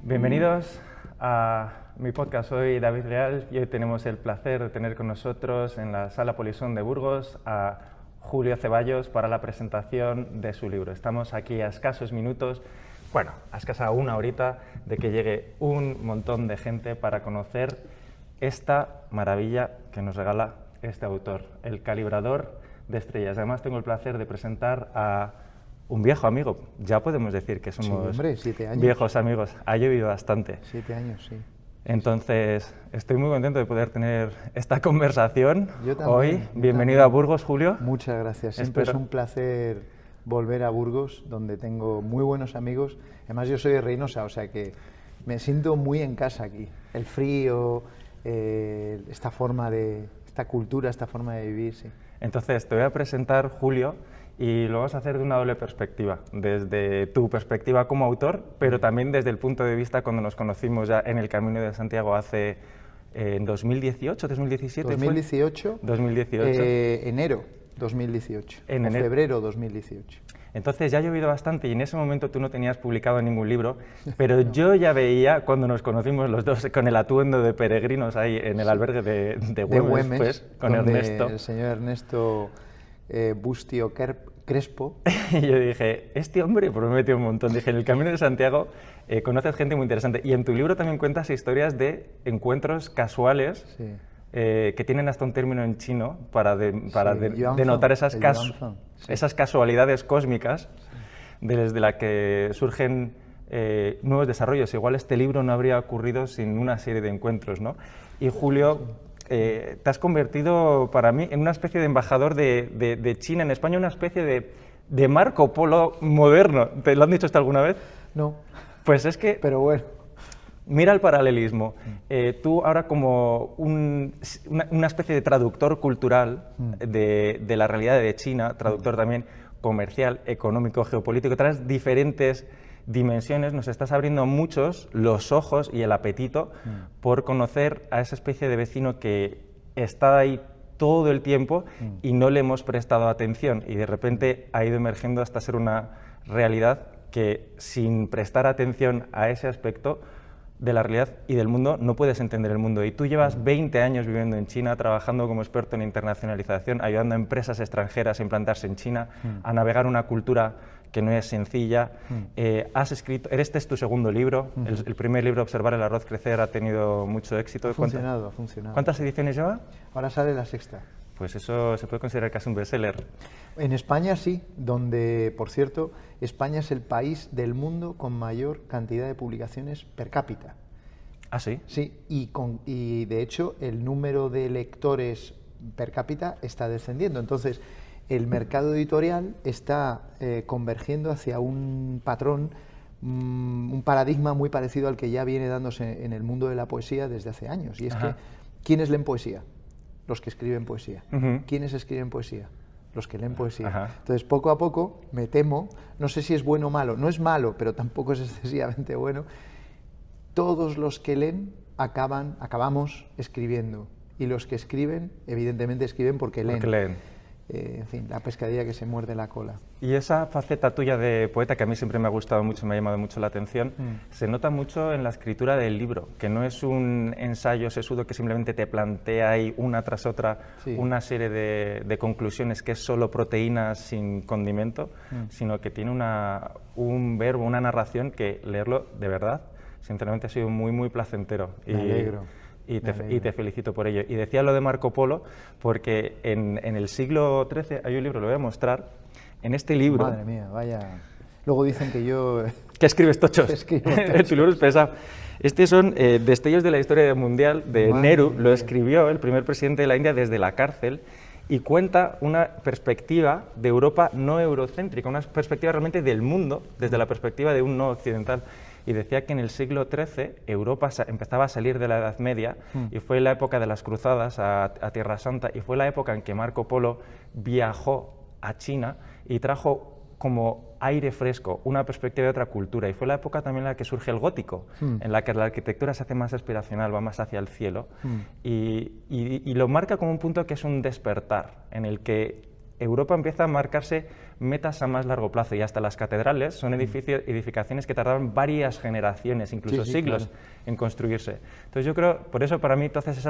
Bienvenidos a mi podcast. Soy David Real y hoy tenemos el placer de tener con nosotros en la Sala Polisón de Burgos a Julio Ceballos para la presentación de su libro. Estamos aquí a escasos minutos, bueno, a escasa una horita de que llegue un montón de gente para conocer esta maravilla que nos regala este autor, el calibrador de estrellas. Además tengo el placer de presentar a un viejo amigo, ya podemos decir que somos sí, hombre, 7 años. Viejos amigos, ha llovido bastante. 7 años, sí. Entonces, estoy muy contento de poder tener esta conversación Yo también, hoy. Bienvenido a Burgos, Julio. Muchas gracias, siempre es un placer volver a Burgos, donde tengo muy buenos amigos. Además, yo soy de Reynosa, o sea que me siento muy en casa aquí. El frío, esta cultura, esta forma de vivir, sí. Entonces, te voy a presentar, Julio, y lo vamos a hacer de una doble perspectiva, desde tu perspectiva como autor, pero también desde el punto de vista cuando nos conocimos ya en el Camino de Santiago hace en 2018, 2017. 2018. 2018. Enero 2018. En enero. Febrero 2018. Entonces ya ha llovido bastante y en ese momento tú no tenías publicado ningún libro, pero no. Yo ya veía cuando nos conocimos los dos con el atuendo de peregrinos ahí en el albergue de Güemes, pues, con Ernesto. El señor Ernesto Bustio Crespo. Y yo dije, este hombre promete un montón. Dije, en el Camino de Santiago conoces gente muy interesante. Y en tu libro también cuentas historias de encuentros casuales, sí. Que tienen hasta un término en chino para denotar esas casualidades cósmicas, sí. Desde las que surgen nuevos desarrollos. Igual este libro no habría ocurrido sin una serie de encuentros, ¿no? Y Julio, te has convertido para mí en una especie de embajador de China en España, una especie de Marco Polo moderno. ¿Te lo han dicho esto alguna vez? No. Pues es que... Pero bueno. Mira el paralelismo. Tú ahora como una especie de traductor cultural de la realidad de China, traductor también comercial, económico, geopolítico, traes diferentes dimensiones, nos estás abriendo muchos los ojos y el apetito por conocer a esa especie de vecino que está ahí todo el tiempo y no le hemos prestado atención y de repente ha ido emergiendo hasta ser una realidad que sin prestar atención a ese aspecto de la realidad y del mundo no puedes entender el mundo. Y tú llevas 20 años viviendo en China, trabajando como experto en internacionalización, ayudando a empresas extranjeras a implantarse en China, a navegar una cultura que no es sencilla. Has escrito, este es tu segundo libro, el primer libro, Observar el arroz crecer, ha tenido mucho éxito. Ha funcionado. ¿Cuántas ediciones lleva? Ahora sale la 6ª. Pues eso se puede considerar casi un bestseller. En España sí, donde, por cierto, España es el país del mundo con mayor cantidad de publicaciones per cápita. ¿Ah, sí? Sí, y de hecho el número de lectores per cápita está descendiendo. Entonces, el mercado editorial está convergiendo hacia un patrón, un paradigma muy parecido al que ya viene dándose en el mundo de la poesía desde hace años. Y es que, ¿quiénes leen poesía? Los que escriben poesía. ¿Quiénes escriben poesía? Los que leen poesía. Entonces, poco a poco, me temo, no sé si es bueno o malo, no es malo, pero tampoco es excesivamente bueno, todos los que leen acabamos escribiendo. Y los que escriben, evidentemente escriben porque leen. En fin, la pescadilla que se muerde la cola. Y esa faceta tuya de poeta, que a mí siempre me ha gustado mucho, me ha llamado mucho la atención, se nota mucho en la escritura del libro, que no es un ensayo sesudo que simplemente te plantea ahí una tras otra una serie de conclusiones que es solo proteínas sin condimento, sino que tiene un verbo, una narración que leerlo de verdad, sinceramente ha sido muy, muy placentero. Me alegro. Y te felicito por ello. Y decía lo de Marco Polo porque en el siglo XIII hay un libro, lo voy a mostrar, en este libro... Madre mía, vaya... Luego dicen que yo... ¿Qué escribes tochos? Tu libro es pesado. Estos son destellos de la historia mundial de Nehru, lo escribió el primer presidente de la India desde la cárcel y cuenta una perspectiva de Europa no eurocéntrica, una perspectiva realmente del mundo desde la perspectiva de un no occidental. Y decía que en el siglo XIII Europa empezaba a salir de la Edad Media y fue la época de las cruzadas a Tierra Santa y fue la época en que Marco Polo viajó a China y trajo como aire fresco, una perspectiva de otra cultura. Y fue la época también en la que surge el gótico, en la que la arquitectura se hace más aspiracional, va más hacia el cielo. Y lo marca como un punto que es un despertar, en el que Europa empieza a marcarse metas a más largo plazo y hasta las catedrales son edificaciones que tardaron varias generaciones, incluso siglos, en construirse. Entonces yo creo, por eso para mí entonces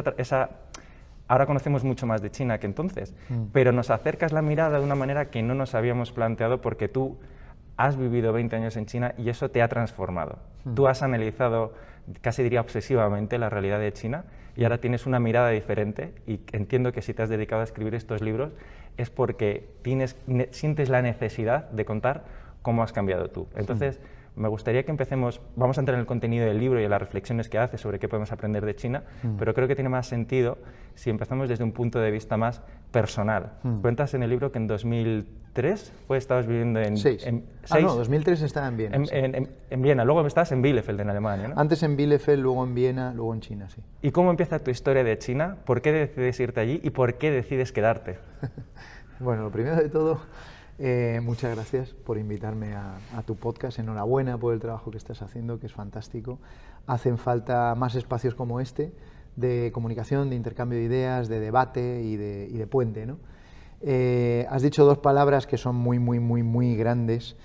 ahora conocemos mucho más de China que entonces, pero nos acercas la mirada de una manera que no nos habíamos planteado porque tú has vivido 20 años en China y eso te ha transformado. Tú has analizado, casi diría obsesivamente, la realidad de China y ahora tienes una mirada diferente y entiendo que si te has dedicado a escribir estos libros es porque sientes la necesidad de contar cómo has cambiado tú. Entonces, me gustaría que empecemos, vamos a entrar en el contenido del libro y en las reflexiones que hace sobre qué podemos aprender de China, pero creo que tiene más sentido si empezamos desde un punto de vista más personal. Cuentas en el libro que en 2003 estabas viviendo en... No, 2003 estaba en Viena. En Viena, luego estabas en Bielefeld, en Alemania, ¿no? Antes en Bielefeld, luego en Viena, luego en China, sí. ¿Y cómo empieza tu historia de China? ¿Por qué decides irte allí y por qué decides quedarte? Bueno, lo primero de todo... muchas gracias por invitarme a tu podcast. Enhorabuena por el trabajo que estás haciendo, que es fantástico. Hacen falta más espacios como este, de comunicación, de intercambio de ideas, de debate y de puente, ¿no? Has dicho dos palabras que son muy grandes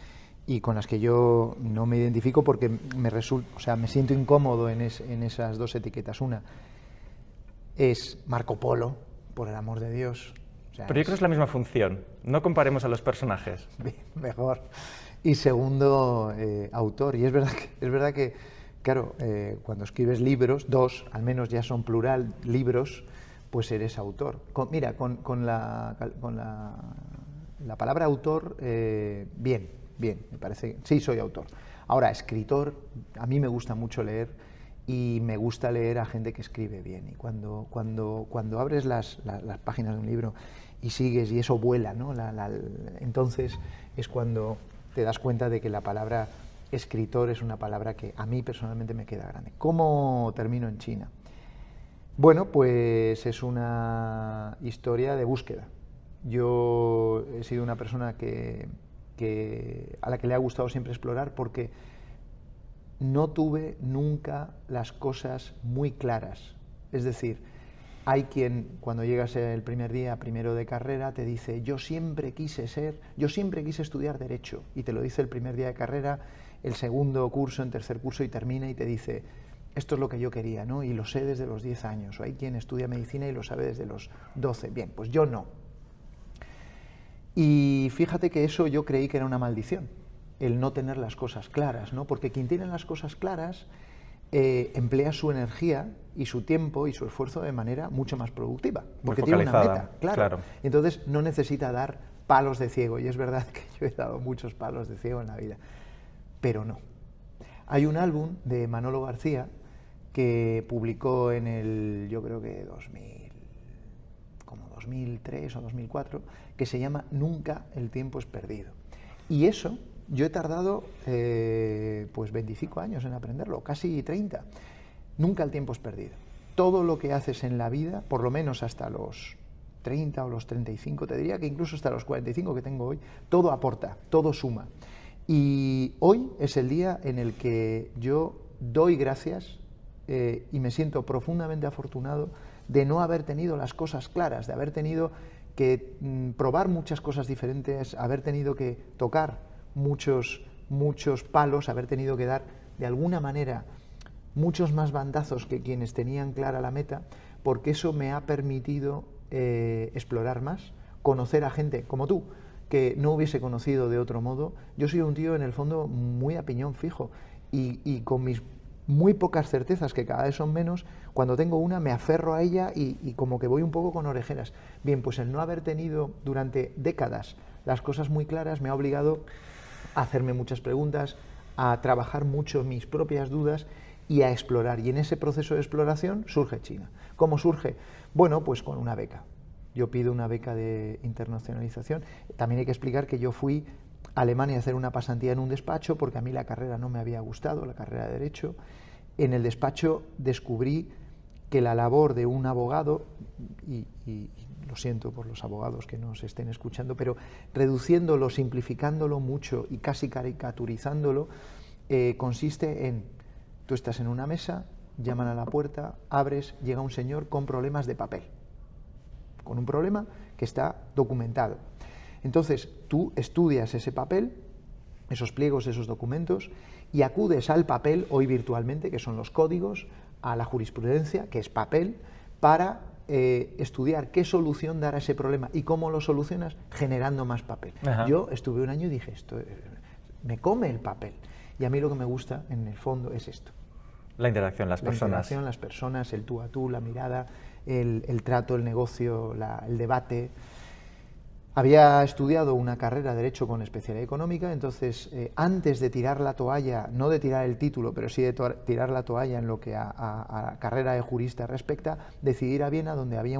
y con las que yo no me identifico porque me siento incómodo en esas dos etiquetas. Una es Marco Polo, por el amor de Dios. Pero yo creo que es la misma función, no comparemos a los personajes. Bien, mejor. Y segundo, autor. Y es verdad que claro, cuando escribes libros, al menos ya son plural, libros, pues eres autor. Con la palabra autor, bien, me parece, sí soy autor. Ahora, escritor, a mí me gusta mucho leer y me gusta leer a gente que escribe bien. Y cuando abres las páginas de un libro y sigues y eso vuela, ¿no? Entonces es cuando te das cuenta de que la palabra escritor es una palabra que a mí personalmente me queda grande. ¿Cómo termino en China? Bueno, pues es una historia de búsqueda. Yo he sido una persona a la que le ha gustado siempre explorar porque no tuve nunca las cosas muy claras. Es decir, hay quien cuando llegas el primer día, primero de carrera, te dice yo siempre quise estudiar Derecho, y te lo dice el primer día de carrera, el segundo curso, en tercer curso, y termina y te dice esto es lo que yo quería, ¿no? Y lo sé desde los 10 años, o hay quien estudia medicina y lo sabe desde los 12. Bien, pues yo no. Y fíjate que eso yo creí que era una maldición, el no tener las cosas claras, ¿no? Porque quien tiene las cosas claras emplea su energía y su tiempo y su esfuerzo de manera mucho más productiva, porque tiene una meta, claro. Entonces no necesita dar palos de ciego, y es verdad que yo he dado muchos palos de ciego en la vida, pero no. Hay un álbum de Manolo García que publicó yo creo que 2003 o 2004, que se llama Nunca el tiempo es perdido. Y eso yo he tardado pues 25 años en aprenderlo, casi 30. Nunca el tiempo es perdido. Todo lo que haces en la vida, por lo menos hasta los 30 o los 35, te diría que incluso hasta los 45 que tengo hoy, todo aporta, todo suma. Y hoy es el día en el que yo doy gracias y me siento profundamente afortunado de no haber tenido las cosas claras, de haber tenido que probar muchas cosas diferentes, haber tenido que tocar muchos palos, haber tenido que dar de alguna manera muchos más bandazos que quienes tenían clara la meta, porque eso me ha permitido explorar más, conocer a gente como tú, que no hubiese conocido de otro modo. Yo soy un tío en el fondo muy a piñón fijo y con mis muy pocas certezas, que cada vez son menos, cuando tengo una me aferro a ella y como que voy un poco con orejeras. Bien, pues el no haber tenido durante décadas las cosas muy claras me ha obligado a hacerme muchas preguntas, a trabajar mucho mis propias dudas y a explorar. Y en ese proceso de exploración surge China. ¿Cómo surge? Bueno, pues con una beca. Yo pido una beca de internacionalización. También hay que explicar que yo fui a Alemania a hacer una pasantía en un despacho porque a mí la carrera no me había gustado, la carrera de Derecho. En el despacho descubrí que la labor de un abogado, y lo siento por los abogados que nos estén escuchando, pero reduciéndolo, simplificándolo mucho y casi caricaturizándolo, consiste en, tú estás en una mesa, llaman a la puerta, abres, llega un señor con problemas de papel, con un problema que está documentado. Entonces, tú estudias ese papel, esos pliegos, esos documentos, y acudes al papel, hoy virtualmente, que son los códigos, a la jurisprudencia, que es papel, para estudiar qué solución dar a ese problema y cómo lo solucionas generando más papel. Ajá. Yo estuve un año y dije, esto me come el papel. Y a mí lo que me gusta, en el fondo, es esto. La interacción, las personas. La interacción, las personas, el tú a tú, la mirada, el trato, el negocio, el debate. Había estudiado una carrera de Derecho con especialidad económica, entonces antes de tirar la toalla, no de tirar el título, pero sí de tirar la toalla en lo que a carrera de jurista respecta, decidí ir a Viena, donde había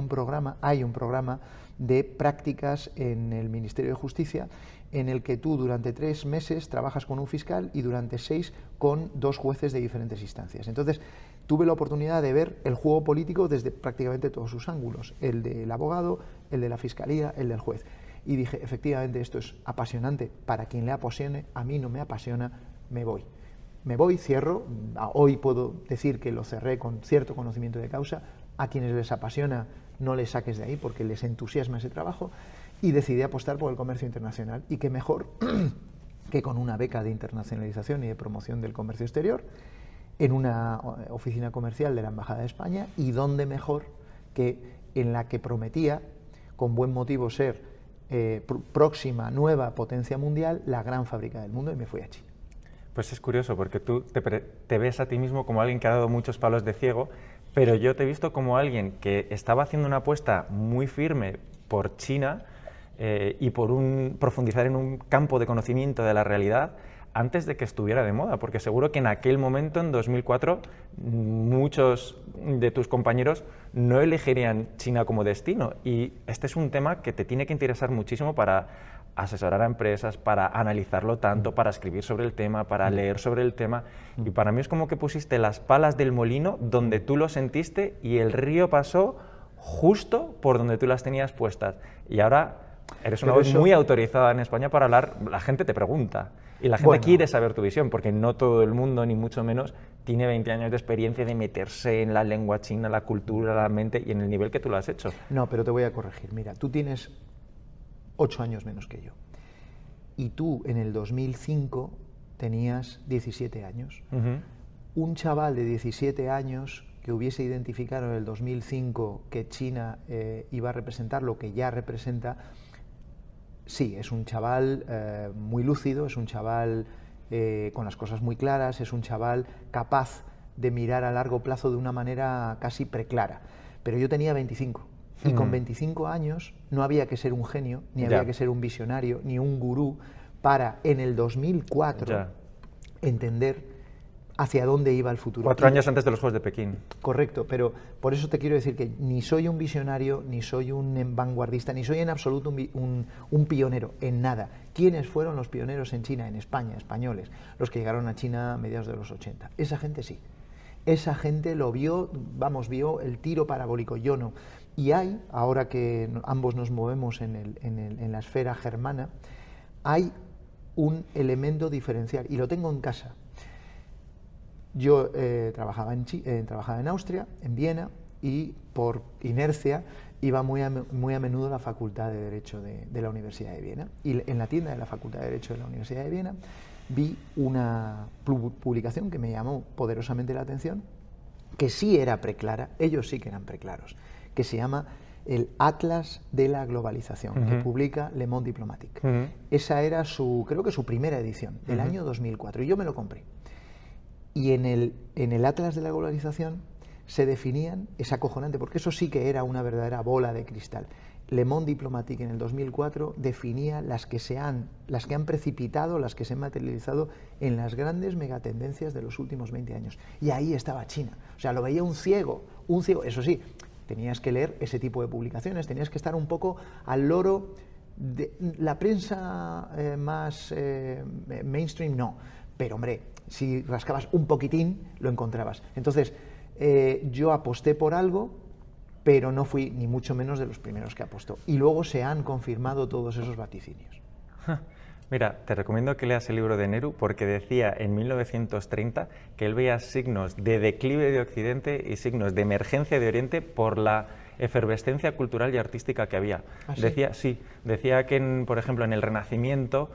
hay un programa de prácticas en el Ministerio de Justicia, en el que tú durante 3 meses trabajas con un fiscal y durante 6 con 2 jueces de diferentes instancias. Entonces, tuve la oportunidad de ver el juego político desde prácticamente todos sus ángulos, el del abogado, el de la fiscalía, el del juez. Y dije, efectivamente, esto es apasionante para quien le apasione, a mí no me apasiona, me voy. Me voy, cierro, hoy puedo decir que lo cerré con cierto conocimiento de causa, a quienes les apasiona no les saques de ahí porque les entusiasma ese trabajo, y decidí apostar por el comercio internacional, y qué mejor que con una beca de internacionalización y de promoción del comercio exterior en una oficina comercial de la Embajada de España, y dónde mejor que en la que prometía, con buen motivo, ser próxima nueva potencia mundial, la gran fábrica del mundo, y me fui a China. Pues es curioso porque tú te ves a ti mismo como alguien que ha dado muchos palos de ciego, pero yo te he visto como alguien que estaba haciendo una apuesta muy firme por China y por profundizar en un campo de conocimiento de la realidad antes de que estuviera de moda, porque seguro que en aquel momento, en 2004, muchos de tus compañeros no elegirían China como destino, y este es un tema que te tiene que interesar muchísimo para asesorar a empresas, para analizarlo tanto, para escribir sobre el tema, para leer sobre el tema, y para mí es como que pusiste las palas del molino donde tú lo sentiste y el río pasó justo por donde tú las tenías puestas, y ahora eres una voz muy autorizada en España para hablar, la gente te pregunta. Y la gente quiere saber tu visión, porque no todo el mundo, ni mucho menos, tiene 20 años de experiencia de meterse en la lengua china, la cultura, la mente y en el nivel que tú lo has hecho. No, pero te voy a corregir. Mira, tú tienes 8 años menos que yo. Y tú en el 2005 tenías 17 años. Un chaval de 17 años que hubiese identificado en el 2005 que China iba a representar lo que ya representa. Sí, es un chaval muy lúcido, es un chaval con las cosas muy claras, es un chaval capaz de mirar a largo plazo de una manera casi preclara. Pero yo tenía 25 y con 25 años no había que ser un genio, ni había que ser un visionario, ni un gurú para en el 2004 entender hacia dónde iba el futuro. 4 años antes de los Juegos de Pekín. Correcto, pero por eso te quiero decir que ni soy un visionario, ni soy un vanguardista, ni soy en absoluto un pionero en nada. ¿Quiénes fueron los pioneros en China, en España, españoles? Los que llegaron a China a mediados de los 80. Esa gente sí. Esa gente lo vio, vio el tiro parabólico, yo no. Y hay, ahora que ambos nos movemos en la esfera germana, hay un elemento diferencial, y lo tengo en casa. Yo trabajaba en Austria, en Viena, y por inercia iba muy a menudo a la Facultad de Derecho de la Universidad de Viena. Y en la tienda de la Facultad de Derecho de la Universidad de Viena vi una publicación que me llamó poderosamente la atención, que sí era preclara, ellos sí que eran preclaros, que se llama el Atlas de la Globalización, que publica Le Monde Diplomatique. Esa era creo que su primera edición, del año 2004, y yo me lo compré. Y en el Atlas de la Globalización se definían, es acojonante, porque eso sí que era una verdadera bola de cristal. Le Monde Diplomatique en el 2004 definía las que han precipitado, las que se han materializado en las grandes megatendencias de los últimos 20 años. Y ahí estaba China. O sea, lo veía un ciego. Eso sí, tenías que leer ese tipo de publicaciones, tenías que estar un poco al loro de la prensa más mainstream, no. Pero, hombre, si rascabas un poquitín, lo encontrabas. Entonces, yo aposté por algo, pero no fui ni mucho menos de los primeros que apostó. Y luego se han confirmado todos esos vaticinios. Mira, te recomiendo que leas el libro de Nehru, porque decía en 1930 que él veía signos de declive de Occidente y signos de emergencia de Oriente por la efervescencia cultural y artística que había. ¿Ah, sí? Decía que, por ejemplo, en el Renacimiento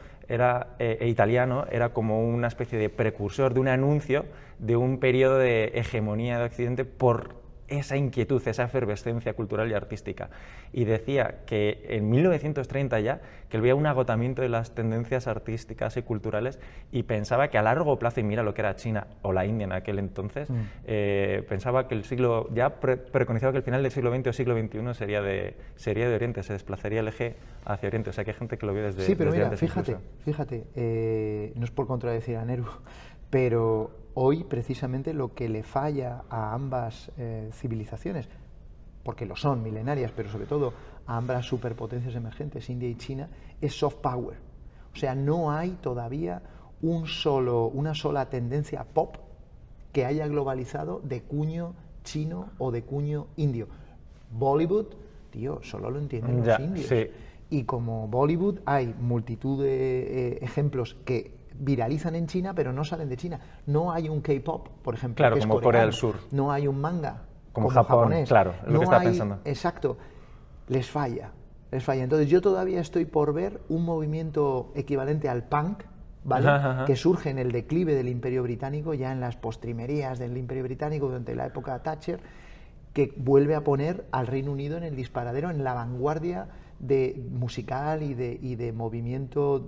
italiano era como una especie de precursor, de un anuncio de un periodo de hegemonía de Occidente por esa inquietud, esa efervescencia cultural y artística. Y decía que en 1930 ya, que él veía un agotamiento de las tendencias artísticas y culturales y pensaba que a largo plazo, y mira lo que era China o la India en aquel entonces, pensaba que preconizaba que el final del siglo XX o siglo XXI sería de Oriente, se desplazaría el eje hacia Oriente. O sea que hay gente que lo ve desde Sí, pero desde mira, antes fíjate, no es por contradecir a Nehru, pero hoy precisamente lo que le falla a ambas civilizaciones, porque lo son milenarias, pero sobre todo a ambas superpotencias emergentes, India y China, es soft power. O sea, no hay todavía una sola tendencia pop que haya globalizado de cuño chino o de cuño indio. Bollywood, tío, solo lo entienden los indios. Sí. Y como Bollywood hay multitud de ejemplos que viralizan en China, pero no salen de China. No hay un K-pop, por ejemplo, claro, que es como coreano. Corea del Sur. No hay un manga como Japón, japonés. claro, es lo que estaba pensando. Exacto, les falla. Entonces yo todavía estoy por ver un movimiento equivalente al punk, ¿vale? Que surge en el declive del Imperio Británico, ya en las postrimerías del Imperio Británico durante la época Thatcher, que vuelve a poner al Reino Unido en el disparadero, en la vanguardia musical y de movimiento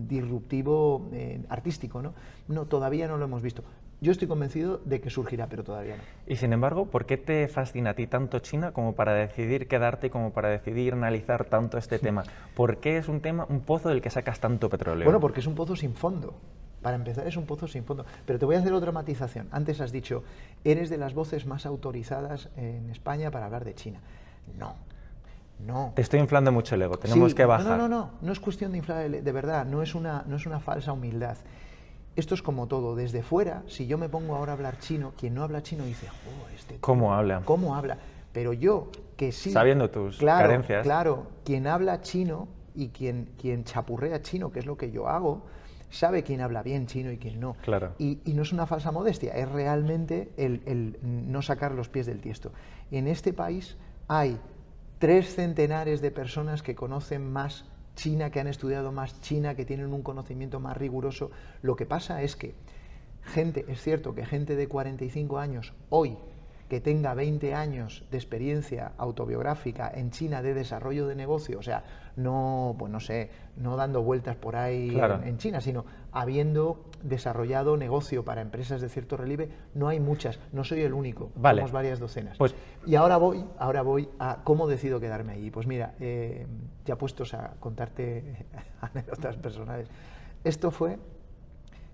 disruptivo artístico, ¿no? No, todavía no lo hemos visto. Yo estoy convencido de que surgirá, pero todavía no. Y sin embargo, ¿por qué te fascina a ti tanto China como para decidir quedarte, como para decidir analizar tanto este tema? ¿Por qué es un pozo del que sacas tanto petróleo? Bueno, porque es un pozo sin fondo. Para empezar, es un pozo sin fondo. Pero te voy a hacer otra matización. Antes has dicho, eres de las voces más autorizadas en España para hablar de China. No. Te estoy inflando mucho el ego, tenemos que bajar. No es cuestión de inflar de verdad, no es una falsa humildad. Esto es como todo, desde fuera, si yo me pongo ahora a hablar chino, quien no habla chino dice, ¿Cómo habla? ¿Cómo habla? Pero yo, que sí... Sabiendo tus carencias. Claro, quien habla chino y quien chapurrea chino, que es lo que yo hago, sabe quién habla bien chino y quién no. Claro. Y no es una falsa modestia, es realmente el no sacar los pies del tiesto. En este país hay 3 centenares de personas que conocen más China, que han estudiado más China, que tienen un conocimiento más riguroso. Lo que pasa es que es cierto que gente de 45 años hoy, que tenga 20 años de experiencia autobiográfica en China de desarrollo de negocio, o sea, no dando vueltas por ahí claro. en China, sino habiendo desarrollado negocio para empresas de cierto relieve, no hay muchas, no soy el único, vale. Somos varias docenas. Pues, y ahora voy a cómo decido quedarme allí. Pues mira, ya puestos a contarte anécdotas personales, esto fue,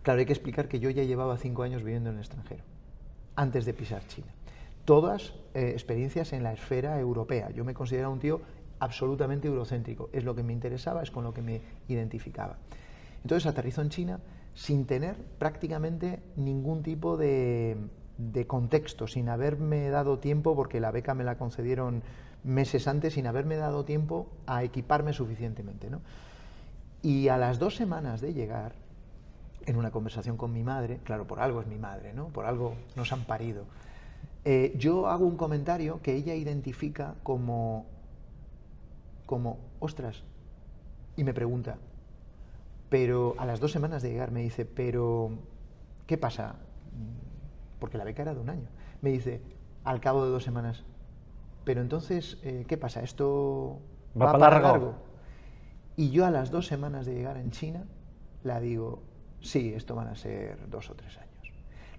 claro, hay que explicar que yo ya llevaba 5 años viviendo en el extranjero, antes de pisar China. Todas experiencias en la esfera europea. Yo me consideraba un tío absolutamente eurocéntrico. Es lo que me interesaba, es con lo que me identificaba. Entonces aterrizo en China sin tener prácticamente ningún tipo de contexto, sin haberme dado tiempo, porque la beca me la concedieron meses antes, sin haberme dado tiempo a equiparme suficientemente, ¿no? Y a las 2 semanas de llegar, en una conversación con mi madre, claro, por algo es mi madre, ¿no? Por algo nos han parido. Yo hago un comentario que ella identifica como ostras, y me pregunta, pero a las 2 semanas de llegar me dice, pero ¿qué pasa? Porque la beca era de 1 año. Me dice, al cabo de 2 semanas, pero entonces, ¿qué pasa? ¿Esto va para largo? Y yo a las 2 semanas de llegar en China, la digo, sí, esto van a ser 2 o 3 años.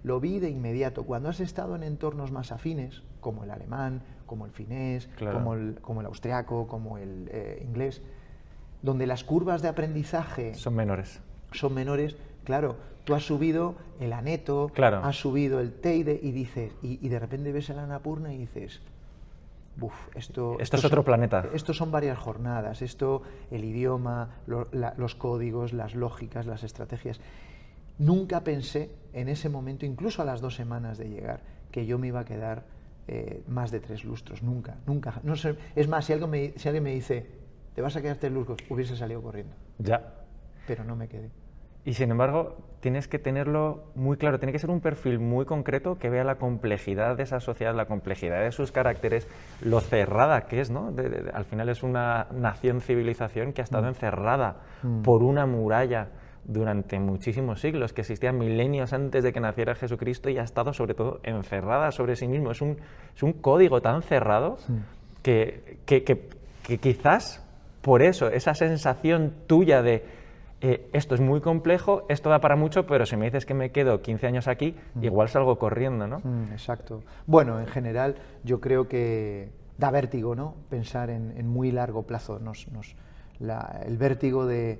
Lo vi de inmediato. Cuando has estado en entornos más afines, como el alemán, como el finés, claro. como el austriaco, como el inglés, donde las curvas de aprendizaje son menores, claro, tú has subido el Aneto, claro. has subido el Teide y dices, y de repente ves el Annapurna y dices, esto es otro planeta. Esto son varias jornadas, el idioma, los códigos, las lógicas, las estrategias. Nunca pensé en ese momento, incluso a las 2 semanas de llegar, que yo me iba a quedar más de 3 lustros. Nunca. No sé, es más, si alguien me dice, te vas a quedar 3 lustros, hubiese salido corriendo. Ya. Pero no me quedé. Y sin embargo, tienes que tenerlo muy claro, tiene que ser un perfil muy concreto que vea la complejidad de esa sociedad, la complejidad de sus caracteres, lo cerrada que es, ¿no? Al final es una nación-civilización que ha estado encerrada por una muralla durante muchísimos siglos, que existía milenios antes de que naciera Jesucristo y ha estado sobre todo encerrada sobre sí mismo. Es un código tan cerrado que quizás por eso, esa sensación tuya de esto es muy complejo, esto da para mucho, pero si me dices que me quedo 15 años aquí, igual salgo corriendo, ¿no? Exacto. Bueno, en general yo creo que da vértigo, ¿no? Pensar en muy largo plazo. El vértigo de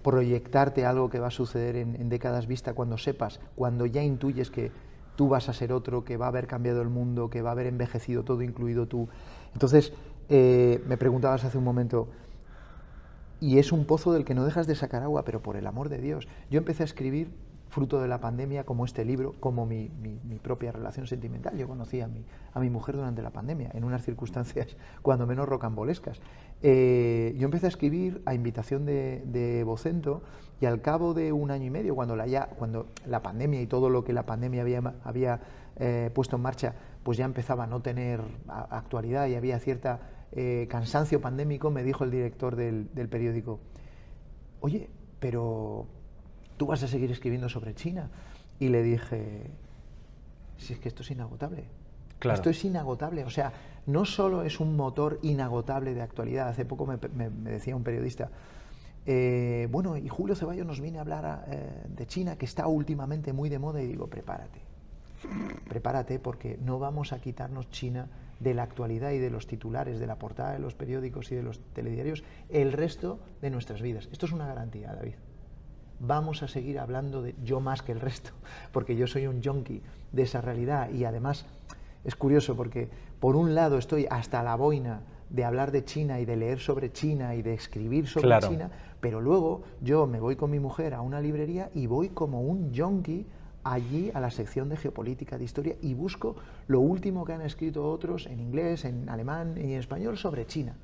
proyectarte algo que va a suceder en décadas vista, cuando sepas, cuando ya intuyes que tú vas a ser otro, que va a haber cambiado el mundo, que va a haber envejecido todo, incluido tú. Entonces, me preguntabas hace un momento, y es un pozo del que no dejas de sacar agua, pero por el amor de Dios. Yo empecé a escribir fruto de la pandemia, como este libro, como mi propia relación sentimental. Yo conocí a mi mujer durante la pandemia, en unas circunstancias cuando menos rocambolescas. Yo empecé a escribir a invitación de Vocento, y al cabo de un año y medio, cuando la pandemia y todo lo que la pandemia había puesto en marcha, pues ya empezaba a no tener actualidad y había cierta cansancio pandémico, me dijo el director del periódico: oye, pero ¿tú vas a seguir escribiendo sobre China? Y le dije: si es que esto es inagotable. Claro. Esto es inagotable. O sea, no solo es un motor inagotable de actualidad. Hace poco me decía un periodista, bueno, y Julio Ceballos nos viene a hablar de China, que está últimamente muy de moda. Y digo: prepárate, porque no vamos a quitarnos China de la actualidad y de los titulares, de la portada de los periódicos y de los telediarios el resto de nuestras vidas. Esto es una garantía, David. Vamos a seguir hablando de, yo más que el resto, porque yo soy un yonki de esa realidad. Y además es curioso porque por un lado estoy hasta la boina de hablar de China y de leer sobre China y de escribir sobre China, pero luego yo me voy con mi mujer a una librería y voy como un yonki allí a la sección de geopolítica, de historia, y busco lo último que han escrito otros en inglés, en alemán y en español sobre China.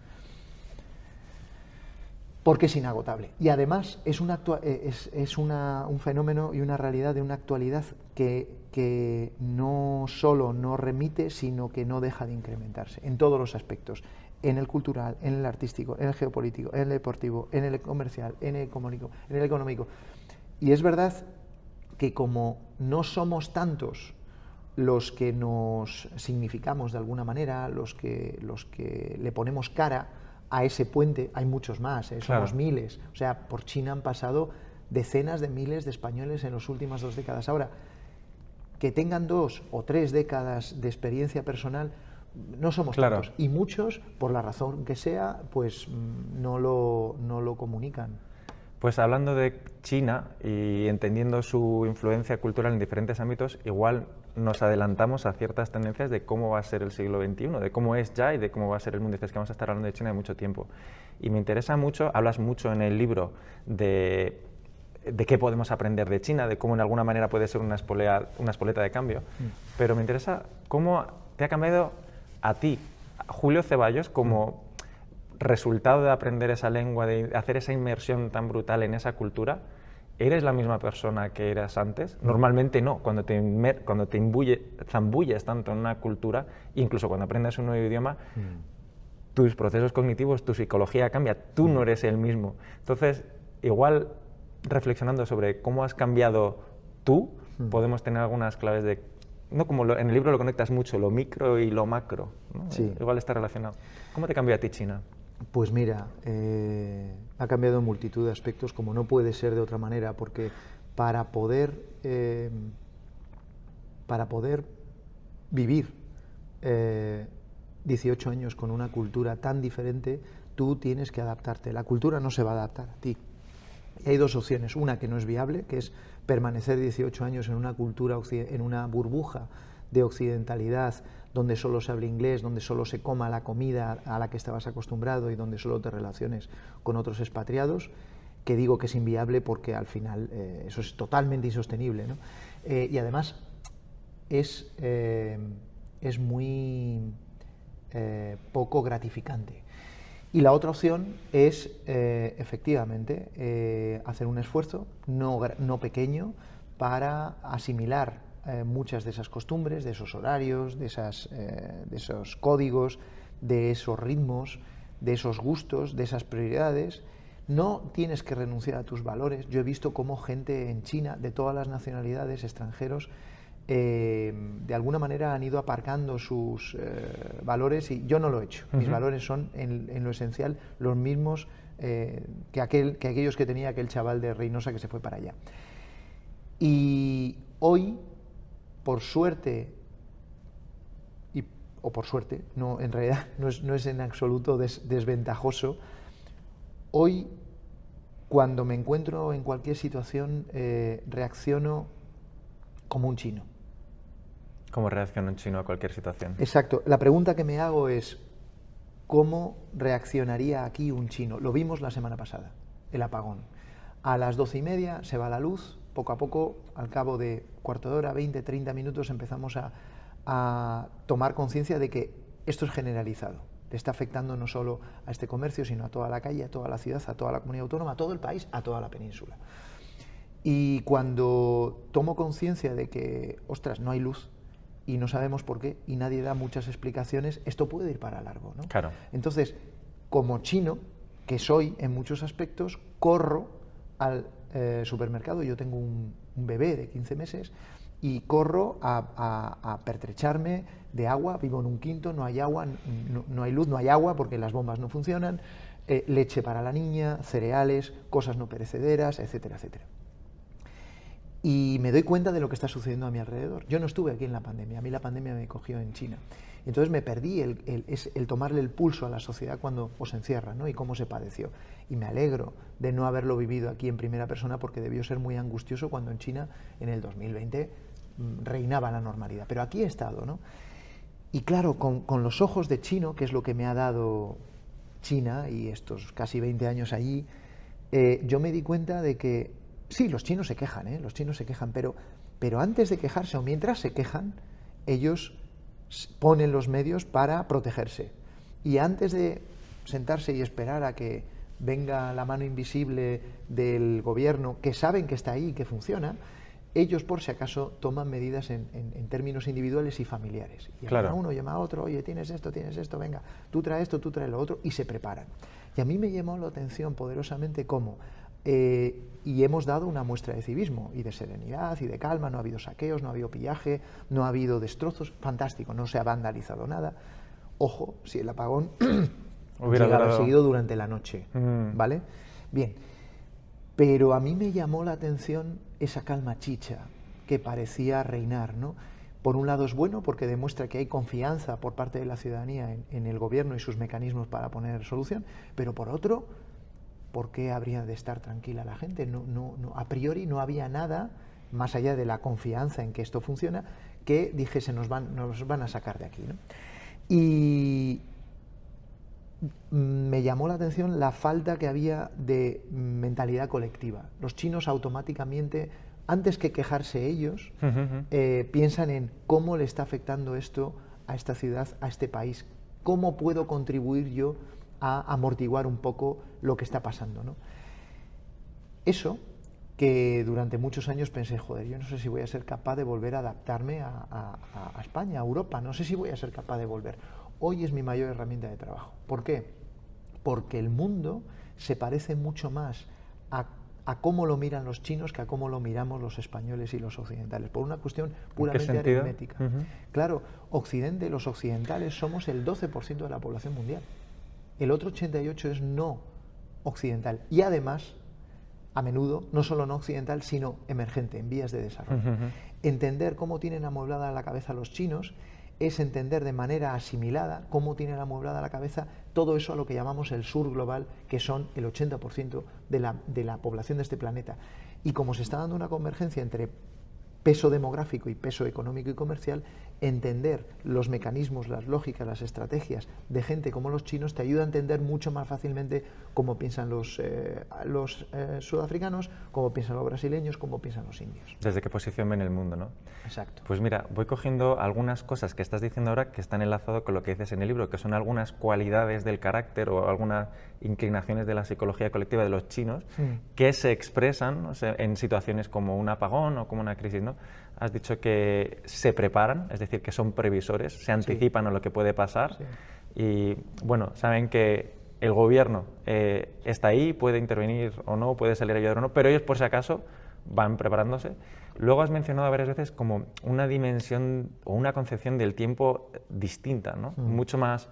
Porque es inagotable. Y además es un fenómeno y una realidad de una actualidad que no solo no remite, sino que no deja de incrementarse en todos los aspectos: en el cultural, en el artístico, en el geopolítico, en el deportivo, en el comercial, en el económico. Y es verdad que como no somos tantos los que nos significamos de alguna manera, los que le ponemos cara a ese puente, hay muchos más, somos miles. O sea, por China han pasado decenas de miles de españoles en las últimas 2 décadas. Ahora, que tengan 2 o 3 décadas de experiencia personal, no somos tantos. Y muchos, por la razón que sea, pues no lo comunican. Pues hablando de China y entendiendo su influencia cultural en diferentes ámbitos, igual nos adelantamos a ciertas tendencias de cómo va a ser el siglo XXI, de cómo es ya y de cómo va a ser el mundo. Dices que vamos a estar hablando de China de mucho tiempo. Y me interesa mucho, hablas mucho en el libro de qué podemos aprender de China, de cómo en alguna manera puede ser una espoleta de cambio, pero me interesa cómo te ha cambiado a ti, Julio Ceballos, como resultado de aprender esa lengua, de hacer esa inmersión tan brutal en esa cultura. ¿Eres la misma persona que eras antes? Normalmente no, cuando te zambulles tanto en una cultura, incluso cuando aprendes un nuevo idioma, tus procesos cognitivos, tu psicología cambia, tú no eres el mismo. Entonces, igual reflexionando sobre cómo has cambiado tú, podemos tener algunas claves de, no como en el libro lo conectas mucho, lo micro y lo macro, ¿no? Sí. Igual está relacionado. ¿Cómo te cambió a ti China? Pues mira, ha cambiado en multitud de aspectos, como no puede ser de otra manera, porque para poder vivir 18 años con una cultura tan diferente, tú tienes que adaptarte. La cultura no se va a adaptar a ti. Y hay 2 opciones: una que no es viable, que es permanecer 18 años en una cultura, en una burbuja de occidentalidad, donde solo se hable inglés, donde solo se coma la comida a la que estabas acostumbrado y donde solo te relaciones con otros expatriados, que digo que es inviable porque al final eso es totalmente insostenible, ¿no? Y además es muy poco gratificante. Y la otra opción es, efectivamente, hacer un esfuerzo no pequeño para asimilar muchas de esas costumbres, de esos horarios, de esos códigos, de esos ritmos, de esos gustos, de esas prioridades. No tienes que renunciar a tus valores. Yo he visto cómo gente en China, de todas las nacionalidades, extranjeros, de alguna manera han ido aparcando sus valores, y yo no lo he hecho. Mis valores son en lo esencial los mismos que aquellos que tenía aquel chaval de Reynosa que se fue para allá. Y hoy, por suerte, o por suerte, no, en realidad no es en absoluto desventajoso, hoy, cuando me encuentro en cualquier situación, reacciono como un chino. ¿Cómo reacciona un chino a cualquier situación? Exacto. La pregunta que me hago es, ¿cómo reaccionaría aquí un chino? Lo vimos la semana pasada, el apagón. A las 12:30 se va la luz, poco a poco, al cabo de cuarto de hora, 20, 30 minutos, empezamos a tomar conciencia de que esto es generalizado. Le está afectando no solo a este comercio, sino a toda la calle, a toda la ciudad, a toda la comunidad autónoma, a todo el país, a toda la península. Y cuando tomo conciencia de que, ostras, no hay luz y no sabemos por qué y nadie da muchas explicaciones, esto puede ir para largo, ¿no? Claro. Entonces, como chino, que soy en muchos aspectos, corro al supermercado. Yo tengo un bebé de 15 meses y corro a pertrecharme de agua. Vivo en un quinto, no hay agua, no hay luz, no hay agua porque las bombas no funcionan, leche para la niña, cereales, cosas no perecederas, etcétera, etcétera. Y me doy cuenta de lo que está sucediendo a mi alrededor. Yo no estuve aquí en la pandemia, a mí la pandemia me cogió en China. Entonces me perdí el tomarle el pulso a la sociedad cuando os encierra, ¿no? Y cómo se padeció. Y me alegro de no haberlo vivido aquí en primera persona, porque debió ser muy angustioso cuando en China, en el 2020, reinaba la normalidad. Pero aquí he estado, ¿no? Y claro, con los ojos de chino, que es lo que me ha dado China y estos casi 20 años allí, yo me di cuenta de que sí, los chinos se quejan, los chinos se quejan, pero antes de quejarse o mientras se quejan, ellos ponen los medios para protegerse. Y antes de sentarse y esperar a que venga la mano invisible del gobierno, que saben que está ahí y que funciona, ellos por si acaso toman medidas en términos individuales y familiares. Y llama a uno, llama a otro, oye, tienes esto, venga, tú traes esto, tú traes lo otro, y se preparan. Y a mí me llamó la atención poderosamente cómo, y hemos dado una muestra de civismo y de serenidad y de calma, no ha habido saqueos, no ha habido pillaje, no ha habido destrozos, fantástico, no se ha vandalizado nada. Ojo, si el apagón hubiera seguido durante la noche, ¿vale? Bien, pero a mí me llamó la atención esa calma chicha que parecía reinar, ¿no? Por un lado es bueno porque demuestra que hay confianza por parte de la ciudadanía en el gobierno y sus mecanismos para poner solución, pero por otro, ¿por qué habría de estar tranquila la gente? A priori no había nada, más allá de la confianza en que esto funciona, que dijese nos van a sacar de aquí, ¿no? Y me llamó la atención la falta que había de mentalidad colectiva. Los chinos automáticamente, antes que quejarse ellos, piensan en cómo le está afectando esto a esta ciudad, a este país, cómo puedo contribuir yo a amortiguar un poco lo que está pasando, ¿no? Eso que durante muchos años pensé, joder, yo no sé si voy a ser capaz de volver a adaptarme a España, a Europa, no sé si voy a ser capaz de volver. Hoy es mi mayor herramienta de trabajo. ¿Por qué? Porque el mundo se parece mucho más a cómo lo miran los chinos que a cómo lo miramos los españoles y los occidentales, por una cuestión puramente aritmética. Claro, Occidente, los occidentales somos el 12% de la población mundial. El otro 88% es no occidental y además, a menudo, no solo no occidental, sino emergente, en vías de desarrollo. Entender cómo tienen amueblada la cabeza los chinos es entender de manera asimilada cómo tienen amueblada la cabeza todo eso a lo que llamamos el sur global, que son el 80% de la población de este planeta. Y como se está dando una convergencia entre peso demográfico y peso económico y comercial, entender los mecanismos, las lógicas, las estrategias de gente como los chinos te ayuda a entender mucho más fácilmente cómo piensan los sudafricanos, cómo piensan los brasileños, cómo piensan los indios. Desde qué posición ven el mundo, ¿no? Exacto. Pues mira, voy cogiendo algunas cosas que estás diciendo ahora que están enlazadas con lo que dices en el libro, que son algunas cualidades del carácter o algunas inclinaciones de la psicología colectiva de los chinos que se expresan, o sea, en situaciones como un apagón o como una crisis, ¿no? Has dicho que se preparan, es decir, que son previsores, se anticipan a lo que puede pasar y, bueno, saben que el gobierno está ahí, puede intervenir o no, puede salir a ayudar o no, pero ellos, por si acaso, van preparándose. Luego has mencionado varias veces como una dimensión o una concepción del tiempo distinta, ¿no? Mucho más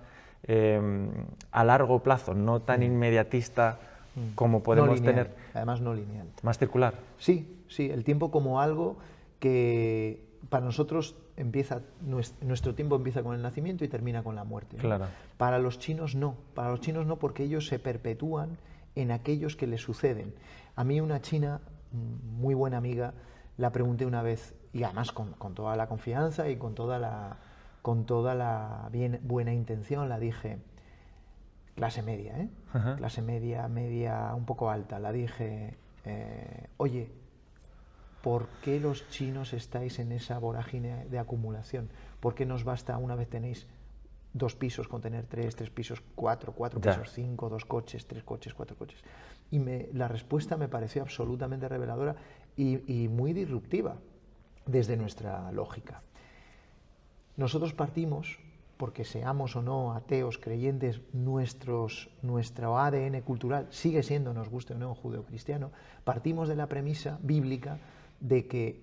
a largo plazo, no tan inmediatista como podemos no lineal, tener. además no lineal. Más circular. Sí, sí, el tiempo como algo que para nosotros nuestro tiempo empieza con el nacimiento y termina con la muerte, ¿no? Claro. Para los chinos no porque ellos se perpetúan en aquellos que les suceden. A mí una china, muy buena amiga, la pregunté una vez, y además con toda la confianza y con toda la buena intención, la dije, clase media, ¿eh? Clase media un poco alta, la dije, oye, ¿por qué los chinos estáis en esa vorágine de acumulación? ¿Por qué nos basta, una vez tenéis 2 pisos, con tener 3 pisos, 4 pisos, 5, 2 coches, 3 coches, 4 coches? Y la respuesta me pareció absolutamente reveladora y muy disruptiva desde nuestra lógica. Nosotros partimos, porque seamos o no ateos, creyentes, nuestro ADN cultural sigue siendo, nos guste o no, judeocristiano, partimos de la premisa bíblica de que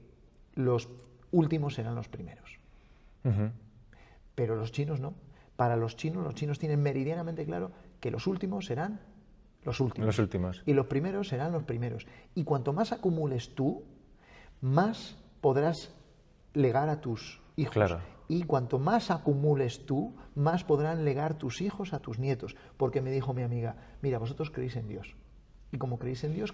los últimos serán los primeros. Pero los chinos no. Para los chinos tienen meridianamente claro que los últimos serán los últimos. Y los primeros serán los primeros. Y cuanto más acumules tú, más podrás legar a tus hijos. Claro. Y cuanto más acumules tú, más podrán legar tus hijos a tus nietos. Porque me dijo mi amiga, mira, vosotros creéis en Dios. Y como creéis en Dios,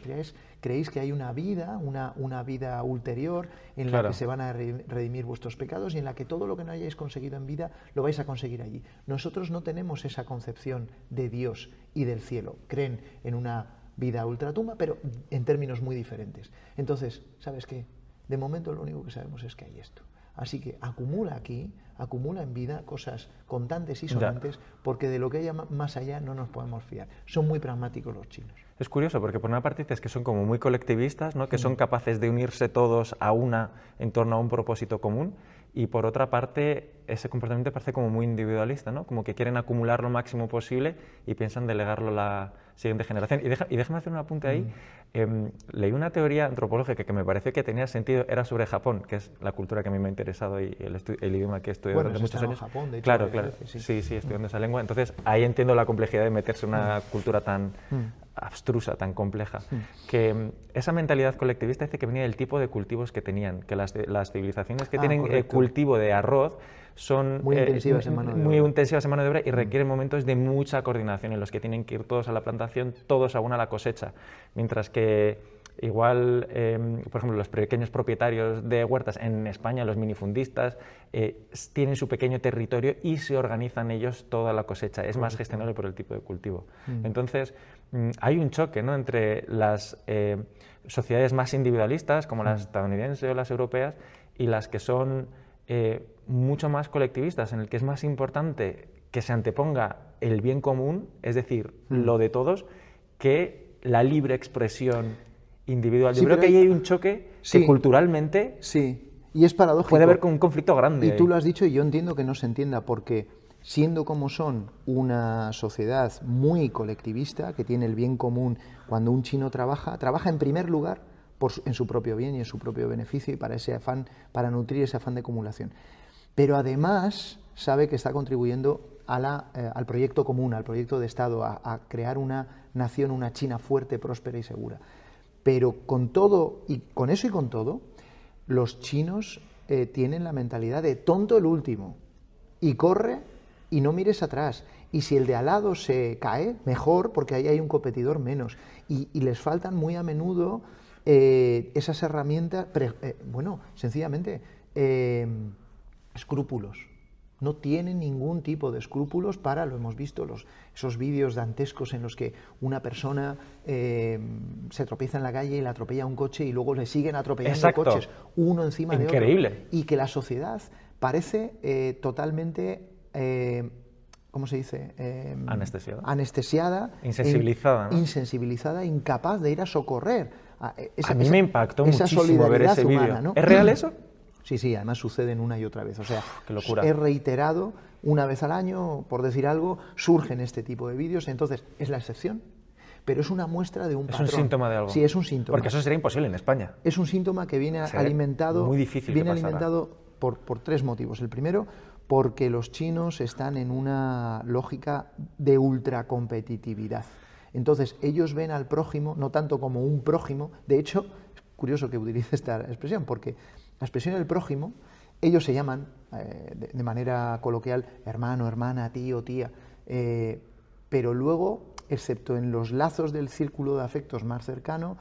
creéis que hay una vida ulterior en la que se van a redimir vuestros pecados y en la que todo lo que no hayáis conseguido en vida lo vais a conseguir allí. Nosotros no tenemos esa concepción de Dios y del cielo. Creen en una vida ultratumba, pero en términos muy diferentes. Entonces, ¿sabes qué? De momento lo único que sabemos es que hay esto. Así que acumula aquí, acumula en vida cosas contantes y sonantes, porque de lo que haya más allá no nos podemos fiar. Son muy pragmáticos los chinos. Es curioso, porque por una parte dices que son como muy colectivistas, ¿no? Que son capaces de unirse todos en torno a un propósito común, y por otra parte ese comportamiento parece como muy individualista, ¿no? Como que quieren acumular lo máximo posible y piensan delegarlo a la siguiente generación. Y déjame hacer un apunte ahí. Leí una teoría antropológica que me pareció que tenía sentido, era sobre Japón, que es la cultura que a mí me ha interesado y el idioma que he estudiado durante muchos años. Japón, de hecho, claro. Sí, estudiando esa lengua. Entonces ahí entiendo la complejidad de meterse en una cultura tan abstrusa, tan compleja, que esa mentalidad colectivista dice que venía del tipo de cultivos que tenían, que las civilizaciones que tienen cultivo de arroz son muy intensivas en mano de obra y requieren momentos de mucha coordinación en los que tienen que ir todos a la plantación, todos a una a la cosecha, mientras que igual, por ejemplo, los pequeños propietarios de huertas en España, los minifundistas, tienen su pequeño territorio y se organizan ellos toda la cosecha, es más gestionable por el tipo de cultivo. Entonces, hay un choque, ¿no?, entre las sociedades más individualistas, como las estadounidenses o las europeas, y las que son mucho más colectivistas, en el que es más importante que se anteponga el bien común, es decir, lo de todos, que la libre expresión individual. Yo creo que ahí hay un choque que culturalmente y es paradójico. Puede haber un conflicto grande. Y tú lo has dicho y yo entiendo que no se entienda, porque siendo como son una sociedad muy colectivista, que tiene el bien común, cuando un chino trabaja en primer lugar en su propio bien y en su propio beneficio y para ese afán, para nutrir ese afán de acumulación. Pero además sabe que está contribuyendo al proyecto común, al proyecto de Estado, a crear una nación, una China fuerte, próspera y segura. Pero con todo, y con eso y con todo, los chinos tienen la mentalidad de tonto el último, y corre y no mires atrás. Y si el de al lado se cae, mejor, porque ahí hay un competidor menos. Y les faltan muy a menudo esas herramientas, bueno, sencillamente, escrúpulos. No tienen ningún tipo de escrúpulos para, lo hemos visto, esos vídeos dantescos en los que una persona se tropieza en la calle y le atropella un coche y luego le siguen atropellando coches, uno encima de otro. Increíble. Y que la sociedad parece totalmente, ¿cómo se dice? Anestesiada. Insensibilizada, ¿no? Insensibilizada, incapaz de ir a socorrer. A mí me impactó muchísimo ver ese vídeo. ¿No? ¿Es real eso? Sí, sí, además suceden una y otra vez. O sea, qué locura. Es reiterado una vez al año, por decir algo, surgen este tipo de vídeos. Entonces, es la excepción, pero es una muestra de un patrón. Es un síntoma de algo. Sí, es un síntoma. Porque eso sería imposible en España. Es un síntoma que viene alimentado, muy difícil viene alimentado por tres motivos. El primero, porque los chinos están en una lógica de ultracompetitividad. Entonces, ellos ven al prójimo no tanto como un prójimo. De hecho, es curioso que utilice esta expresión, porque la expresión del prójimo, ellos se llaman, de manera coloquial, hermano, hermana, tío, tía, pero luego, excepto en los lazos del círculo de afectos más cercano,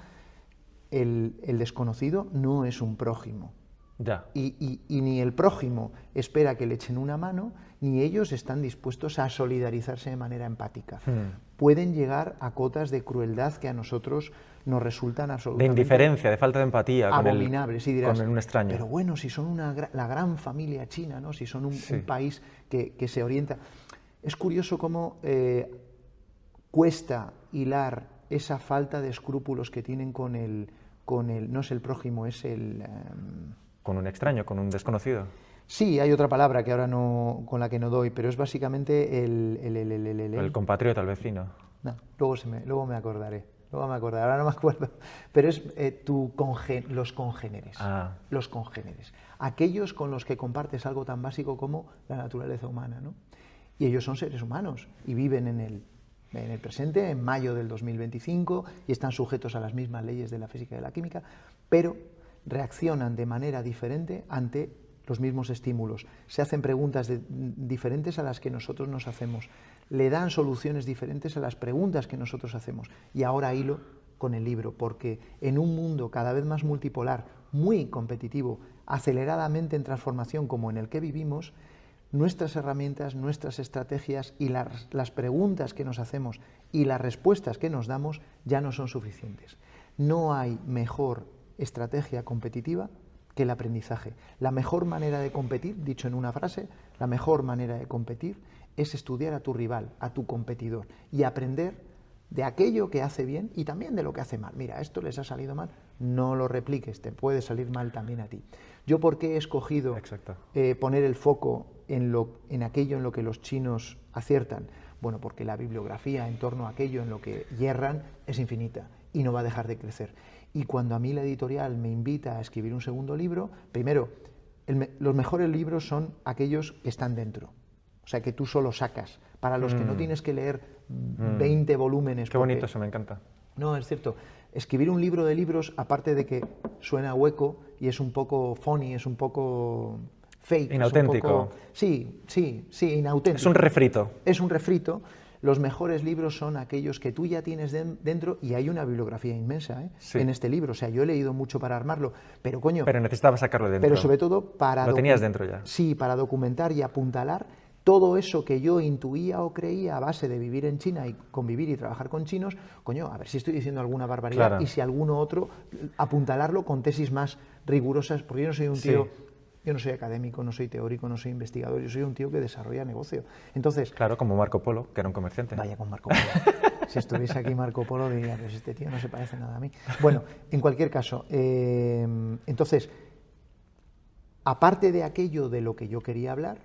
el desconocido no es un prójimo. Ya. Y ni el prójimo espera que le echen una mano, ni ellos están dispuestos a solidarizarse de manera empática. Pueden llegar a cotas de crueldad que a nosotros nos resultan absolutamente... De indiferencia, de falta de empatía abominables, sí, dirás, con un extraño. Pero bueno, si son la gran familia china, ¿no? Si son un país que se orienta... Es curioso cómo cuesta hilar esa falta de escrúpulos que tienen con el no es el prójimo, es el... Con un extraño, con un desconocido. Sí, hay otra palabra que ahora no, con la que no doy, pero es básicamente el compatriota, el vecino. No, luego me acordaré. Ahora no me acuerdo. Pero es los congéneres. Los congéneres. Aquellos con los que compartes algo tan básico como la naturaleza humana, ¿no? Y ellos son seres humanos y viven en el presente, en mayo del 2025, y están sujetos a las mismas leyes de la física y de la química, pero reaccionan de manera diferente ante los mismos estímulos. Se hacen preguntas diferentes a las que nosotros nos hacemos. Le dan soluciones diferentes a las preguntas que nosotros hacemos. Y ahora hilo con el libro, porque en un mundo cada vez más multipolar, muy competitivo, aceleradamente en transformación como en el que vivimos, nuestras herramientas, nuestras estrategias y las preguntas que nos hacemos y las respuestas que nos damos ya no son suficientes. No hay mejor estrategia competitiva que el aprendizaje. La mejor manera de competir, dicho en una frase, la mejor manera de competir es estudiar a tu rival, a tu competidor, y aprender de aquello que hace bien y también de lo que hace mal. Mira, esto les ha salido mal, no lo repliques, te puede salir mal también a ti. Yo, ¿por qué he escogido poner el foco en aquello en lo que los chinos aciertan? Bueno, porque la bibliografía en torno a aquello en lo que yerran es infinita y no va a dejar de crecer. Y cuando a mí la editorial me invita a escribir un segundo libro, primero, los mejores libros son aquellos que están dentro, o sea, que tú solo sacas, para los que no tienes que leer 20 volúmenes. Qué bonito, eso me encanta. No, es cierto. Escribir un libro de libros, aparte de que suena hueco y es un poco funny, es un poco fake. Inauténtico. Sí, inauténtico. Es un refrito. Es un refrito. Los mejores libros son aquellos que tú ya tienes dentro, y hay una bibliografía inmensa en este libro. O sea, yo he leído mucho para armarlo, pero coño... Pero necesitaba sacarlo de dentro. Pero sobre todo para... Lo tenías dentro ya. Sí, para documentar y apuntalar todo eso que yo intuía o creía a base de vivir en China y convivir y trabajar con chinos. Coño, a ver si estoy diciendo alguna barbaridad, claro. Y si alguno otro, apuntalarlo con tesis más rigurosas, porque yo no soy un tío... Sí. Yo no soy académico, no soy teórico, no soy investigador, yo soy un tío que desarrolla negocio. Entonces, claro, como Marco Polo, que era un comerciante. Vaya con Marco Polo. Si estuviese aquí Marco Polo diría, pues este tío no se parece nada a mí. Bueno, en cualquier caso, entonces, aparte de aquello de lo que yo quería hablar,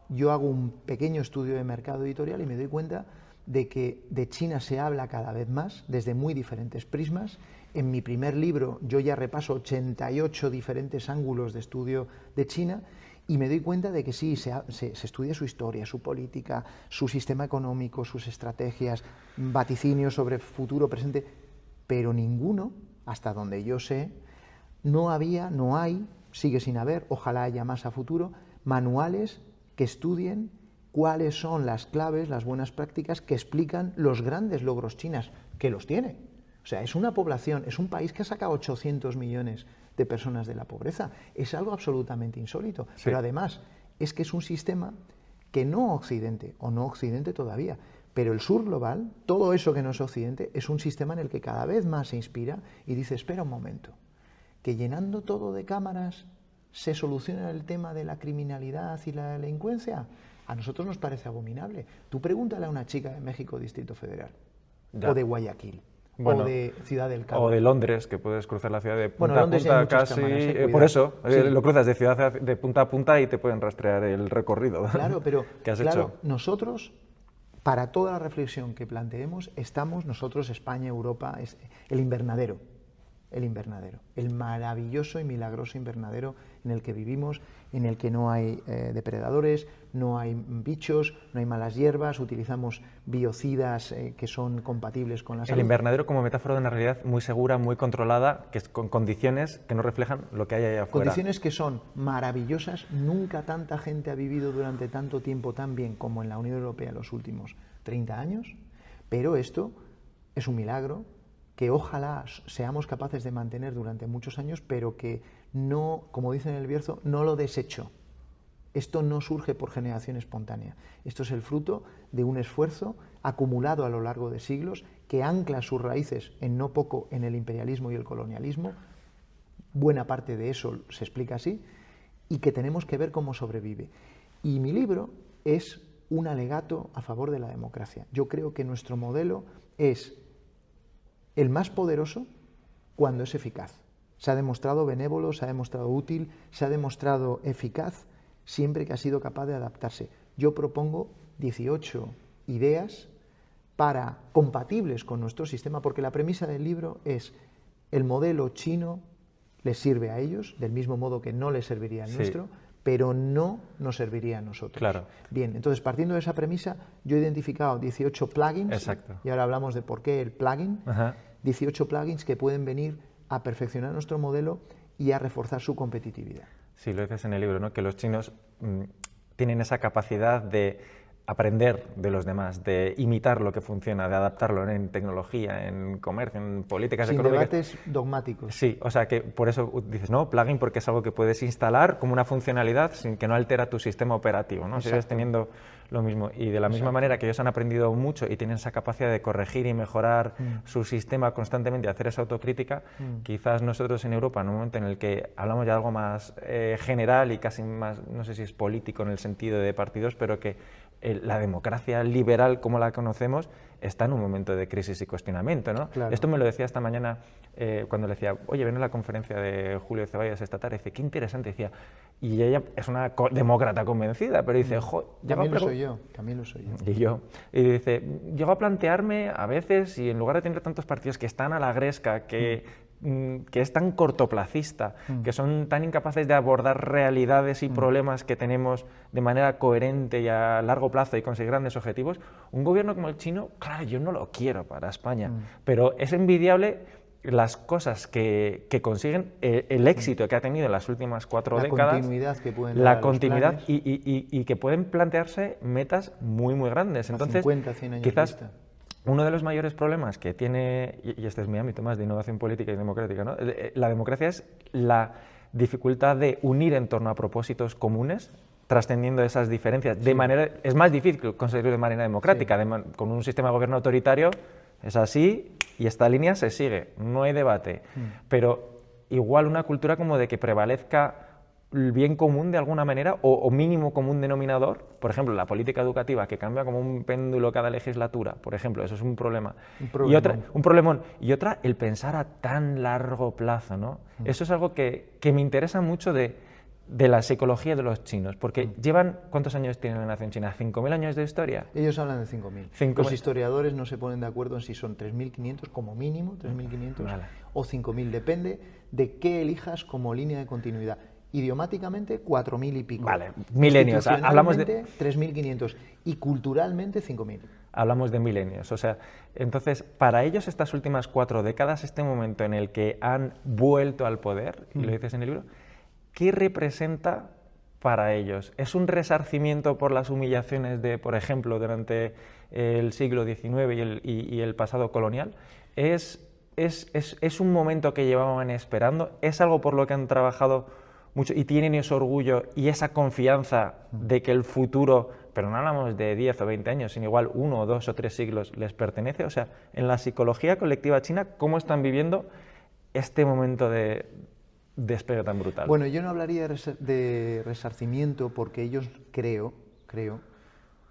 yo hago un pequeño estudio de mercado editorial y me doy cuenta de que de China se habla cada vez más, desde muy diferentes prismas. En mi primer libro yo ya repaso 88 diferentes ángulos de estudio de China y me doy cuenta de que sí, se estudia su historia, su política, su sistema económico, sus estrategias, vaticinios sobre futuro, presente, pero ninguno, hasta donde yo sé, no hay, sigue sin haber, ojalá haya más a futuro, manuales que estudien cuáles son las claves, las buenas prácticas que explican los grandes logros chinos, que los tiene. O sea, es una población, es un país que ha sacado 800 millones de personas de la pobreza. Es algo absolutamente insólito. Sí. Pero además, es que es un sistema que no Occidente, o no Occidente todavía, pero el sur global, todo eso que no es Occidente, es un sistema en el que cada vez más se inspira y dice, espera un momento, que llenando todo de cámaras se soluciona el tema de la criminalidad y la delincuencia. A nosotros nos parece abominable. Tú pregúntale a una chica de México, Distrito Federal, Ya. o de Guayaquil, Bueno, o de Ciudad del Cabo. O de Londres, que puedes cruzar la ciudad de punta Bueno, a Londres hay punta muchas casi. cámaras, cuidado. Por eso, Sí. lo cruzas de ciudad de punta a punta y te pueden rastrear el recorrido Claro, pero que has claro, hecho. nosotros, para toda la reflexión que planteemos, estamos nosotros, España, Europa, es el invernadero, el maravilloso y milagroso invernadero en el que vivimos, en el que no hay depredadores, no hay bichos, no hay malas hierbas, utilizamos biocidas que son compatibles con la salud. El invernadero como metáfora de una realidad muy segura, muy controlada, que es con condiciones que no reflejan lo que hay allá afuera. Condiciones que son maravillosas, nunca tanta gente ha vivido durante tanto tiempo tan bien como en la Unión Europea en los últimos 30 años, pero esto es un milagro que ojalá seamos capaces de mantener durante muchos años, pero que no, como dicen en el Bierzo, no lo desecho. Esto no surge por generación espontánea. Esto es el fruto de un esfuerzo acumulado a lo largo de siglos que ancla sus raíces en no poco en el imperialismo y el colonialismo. Buena parte de eso se explica así y que tenemos que ver cómo sobrevive. Y mi libro es un alegato a favor de la democracia. Yo creo que nuestro modelo es el más poderoso cuando es eficaz. Se ha demostrado benévolo, se ha demostrado útil, se ha demostrado eficaz siempre que ha sido capaz de adaptarse. Yo propongo 18 ideas compatibles con nuestro sistema, porque la premisa del libro es el modelo chino les sirve a ellos, del mismo modo que no les serviría al nuestro, pero no nos serviría a nosotros. Claro. Bien, entonces partiendo de esa premisa, yo he identificado 18 plugins, Exacto. y ahora hablamos de por qué el plugin, 18 plugins que pueden venir a perfeccionar nuestro modelo y a reforzar su competitividad. Sí, lo dices en el libro, ¿no? Que los chinos tienen esa capacidad de aprender de los demás, de imitar lo que funciona, de adaptarlo en tecnología, en comercio, en políticas económicas. Sin debates dogmáticos. Sí, o sea que por eso dices, no, plugin porque es algo que puedes instalar como una funcionalidad sin que no altera tu sistema operativo, ¿no? Sigues teniendo lo mismo. Y de la misma manera que ellos han aprendido mucho y tienen esa capacidad de corregir y mejorar su sistema constantemente y hacer esa autocrítica, quizás nosotros en Europa, en un momento en el que hablamos de algo más general y casi más, no sé si es político en el sentido de partidos, pero que la democracia liberal como la conocemos está en un momento de crisis y cuestionamiento, ¿no? Claro. Esto me lo decía esta mañana cuando le decía, oye, ven a la conferencia de Julio Ceballos esta tarde, dice, qué interesante, decía, y ella es una demócrata convencida, pero dice, también lo soy yo. Y dice, llego a plantearme a veces, y en lugar de tener tantos partidos que están a la gresca, que es tan cortoplacista, que son tan incapaces de abordar realidades y problemas que tenemos de manera coherente y a largo plazo y conseguir grandes objetivos, un gobierno como el chino, claro, yo no lo quiero para España, pero es envidiable las cosas que consiguen, el éxito que ha tenido en las últimas 4 décadas, la continuidad que pueden dar la continuidad y que pueden plantearse metas muy, muy grandes. Entonces, 50, 100 años quizás vista. Uno de los mayores problemas que tiene, y este es mi ámbito más de innovación política y democrática, ¿no? La democracia es la dificultad de unir en torno a propósitos comunes, trascendiendo esas diferencias. Es más difícil conseguirlo de manera democrática, con un sistema de gobierno autoritario es así y esta línea se sigue, no hay debate. Pero igual una cultura como de que prevalezca el bien común de alguna manera o mínimo común denominador, por ejemplo, la política educativa que cambia como un péndulo cada legislatura, por ejemplo, eso es un problema. Un problemón. Y otra, el pensar a tan largo plazo, ¿no? Eso es algo que me interesa mucho de la psicología de los chinos, porque llevan, ¿cuántos años tiene la nación china? ¿5.000 años de historia? Ellos hablan de 5.000. Los historiadores no se ponen de acuerdo en si son 3.500 como mínimo, 3.500 o 5.000, depende de qué elijas como línea de continuidad. Idiomáticamente 4.000 y pico. Vale, milenios. Hablamos de 3.500 y culturalmente 5.000. Hablamos de milenios. O sea, entonces, para ellos estas últimas 4 décadas, este momento en el que han vuelto al poder, y lo dices en el libro, ¿qué representa para ellos? ¿Es un resarcimiento por las humillaciones de, por ejemplo, durante el siglo XIX y el pasado colonial? ¿Es es un momento que llevaban esperando, es algo por lo que han trabajado mucho y tienen ese orgullo y esa confianza de que el futuro, pero no hablamos de 10 o 20 años, sino igual 1 o 2 o 3 siglos, les pertenece. O sea, en la psicología colectiva china, ¿cómo están viviendo este momento de despegue tan brutal? Bueno, yo no hablaría de resarcimiento porque ellos creo,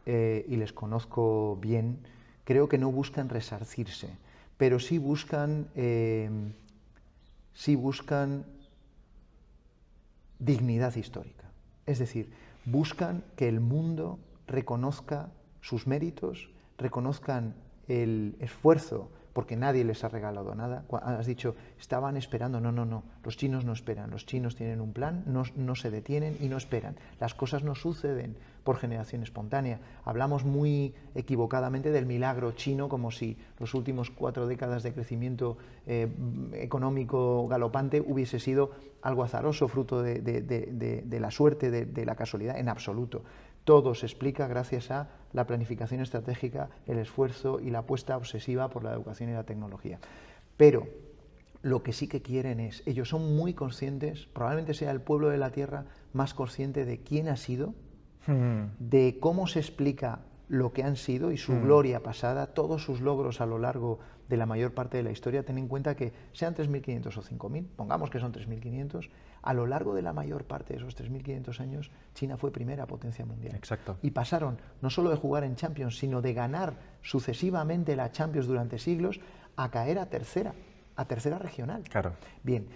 y les conozco bien, creo que no buscan resarcirse, pero sí buscan dignidad histórica. Es decir, buscan que el mundo reconozca sus méritos, reconozcan el esfuerzo, porque nadie les ha regalado nada. Has dicho, estaban esperando. No. Los chinos no esperan. Los chinos tienen un plan, no se detienen y no esperan. Las cosas no suceden por generación espontánea. Hablamos muy equivocadamente del milagro chino, como si los últimos 4 décadas de crecimiento económico galopante hubiese sido algo azaroso, fruto de la suerte, de la casualidad. En absoluto. Todo se explica gracias a la planificación estratégica, el esfuerzo y la apuesta obsesiva por la educación y la tecnología. Pero lo que sí que quieren es, ellos son muy conscientes, probablemente sea el pueblo de la Tierra más consciente de quién ha sido, de cómo se explica lo que han sido y su gloria pasada, todos sus logros a lo largo de la mayor parte de la historia. Ten en cuenta que sean 3.500 o 5.000, pongamos que son 3.500, a lo largo de la mayor parte de esos 3.500 años, China fue primera potencia mundial. Exacto. Y pasaron no solo de jugar en Champions, sino de ganar sucesivamente la Champions durante siglos, a caer a tercera regional. Claro. Bien,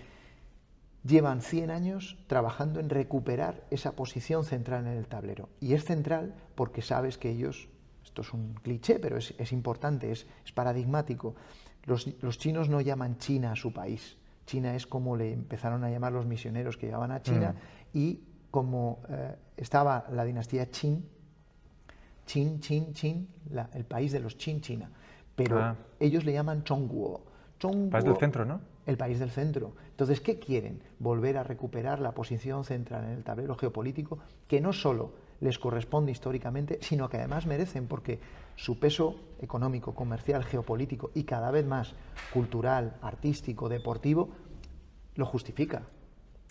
llevan 100 años trabajando en recuperar esa posición central en el tablero. Y es central porque sabes que ellos, esto es un cliché, pero es importante, es paradigmático, los chinos no llaman China a su país. China es como le empezaron a llamar los misioneros que llevaban a China, y como estaba la dinastía Qin, el país de los Qin, China, pero ellos le llaman Zhongguo. País del centro, ¿no? El país del centro. Entonces, ¿qué quieren? Volver a recuperar la posición central en el tablero geopolítico, que no solo les corresponde históricamente, sino que además merecen, porque su peso económico, comercial, geopolítico y cada vez más cultural, artístico, deportivo, lo justifica.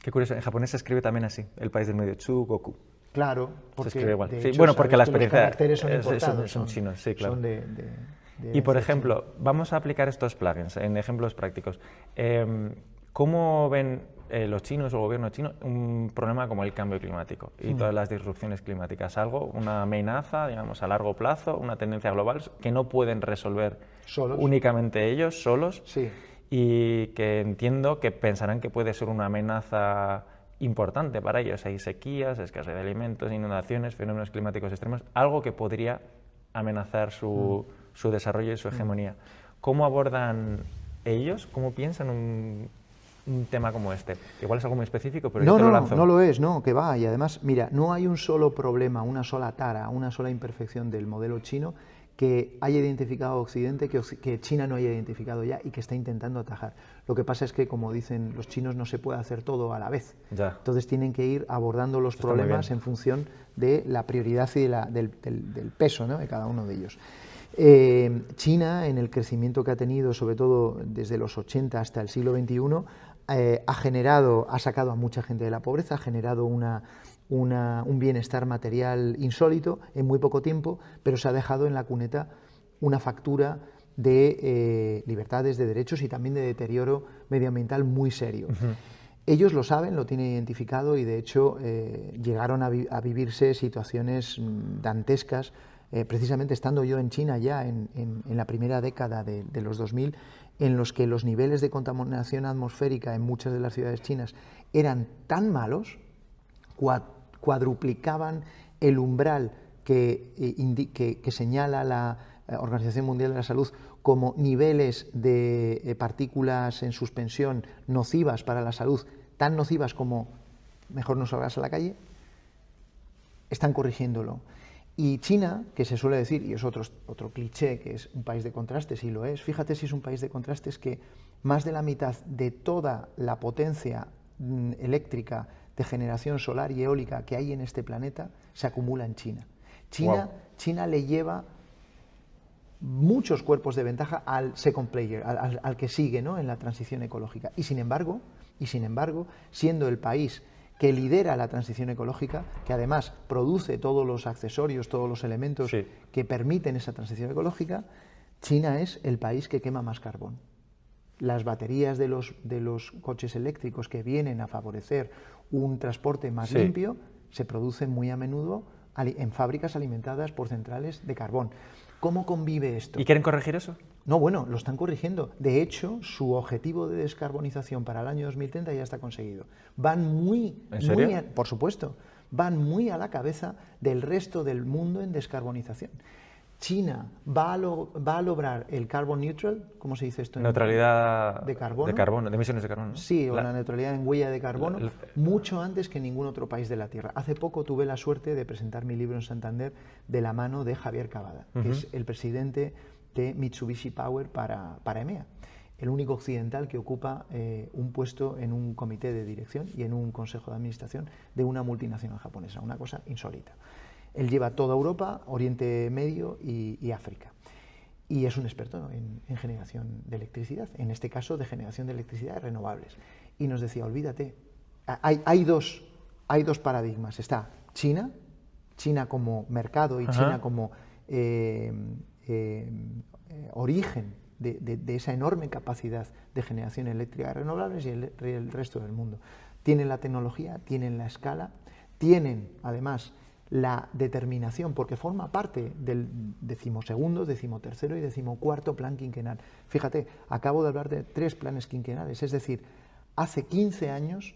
Qué curioso, en japonés se escribe también así, el país del medio, Chugoku. Claro, porque se escribe igual. de Sí, hecho, bueno, porque la sabes que experiencia los caracteres son importados, son chinos, sí, claro. Son y por ejemplo, vamos a aplicar estos plugins en ejemplos prácticos. ¿Cómo ven los chinos o el gobierno chino un problema como el cambio climático y todas las disrupciones climáticas? Algo, una amenaza, digamos, a largo plazo, una tendencia global que no pueden resolver solos, únicamente ellos, solos, sí. Y que entiendo que pensarán que puede ser una amenaza importante para ellos. Hay sequías, escasez de alimentos, inundaciones, fenómenos climáticos extremos, algo que podría amenazar su desarrollo y su hegemonía. ¿Cómo abordan ellos? ¿Cómo piensan un tema como este? Igual es algo muy específico, pero yo te lo lanzo. No lo es, no, que va. Y además, mira, no hay un solo problema, una sola tara, una sola imperfección del modelo chino que haya identificado Occidente, que China no haya identificado ya y que está intentando atajar. Lo que pasa es que, como dicen los chinos, no se puede hacer todo a la vez. Ya. Entonces tienen que ir abordando los problemas en función de la prioridad y del peso, ¿no?, de cada uno de ellos. China, en el crecimiento que ha tenido, sobre todo desde los 80 hasta el siglo XXI, ha sacado a mucha gente de la pobreza, ha generado un bienestar material insólito en muy poco tiempo, pero se ha dejado en la cuneta una factura de libertades, de derechos y también de deterioro medioambiental muy serio. Ellos lo saben, lo tienen identificado y de hecho llegaron a vivirse situaciones dantescas, precisamente estando yo en China ya en la primera década de los 2000, en los que los niveles de contaminación atmosférica en muchas de las ciudades chinas eran tan malos, cuadruplicaban el umbral que señala la Organización Mundial de la Salud como niveles de partículas en suspensión nocivas para la salud, tan nocivas como mejor no salgas a la calle. Están corrigiéndolo. Y China, que se suele decir, y es otro cliché, que es un país de contrastes, y lo es, fíjate si es un país de contrastes, que más de la mitad de toda la potencia eléctrica de generación solar y eólica que hay en este planeta se acumula en China. China le lleva muchos cuerpos de ventaja al second player, al que sigue, ¿no?, en la transición ecológica. Y sin embargo, siendo el país que lidera la transición ecológica, que además produce todos los accesorios, todos los elementos que permiten esa transición ecológica, China es el país que quema más carbón. Las baterías de los coches eléctricos que vienen a favorecer un transporte más limpio se producen muy a menudo en fábricas alimentadas por centrales de carbón. ¿Cómo convive esto? ¿Y quieren corregir eso? No, bueno, lo están corrigiendo. De hecho, su objetivo de descarbonización para el año 2030 ya está conseguido. Van ¿En serio? por supuesto, van muy a la cabeza del resto del mundo en descarbonización. China va a lograr el carbon neutral, ¿cómo se dice esto? Neutralidad de carbono. De emisiones de carbono, ¿no? Sí, o la neutralidad en huella de carbono, mucho antes que ningún otro país de la Tierra. Hace poco tuve la suerte de presentar mi libro en Santander de la mano de Javier Cavada, que es el presidente de Mitsubishi Power para EMEA, el único occidental que ocupa un puesto en un comité de dirección y en un consejo de administración de una multinacional japonesa, una cosa insólita. Él lleva toda Europa, Oriente Medio y África. Y es un experto en generación de electricidad, en este caso de generación de electricidad de renovables. Y nos decía, olvídate, hay dos paradigmas. Está China como mercado y China como origen de esa enorme capacidad de generación eléctrica de renovables, y el resto del mundo. Tienen la tecnología, tienen la escala, tienen además la determinación, porque forma parte del 12º, 13º y 14º plan quinquenal. Fíjate, acabo de hablar de 3 planes quinquenales, es decir, hace 15 años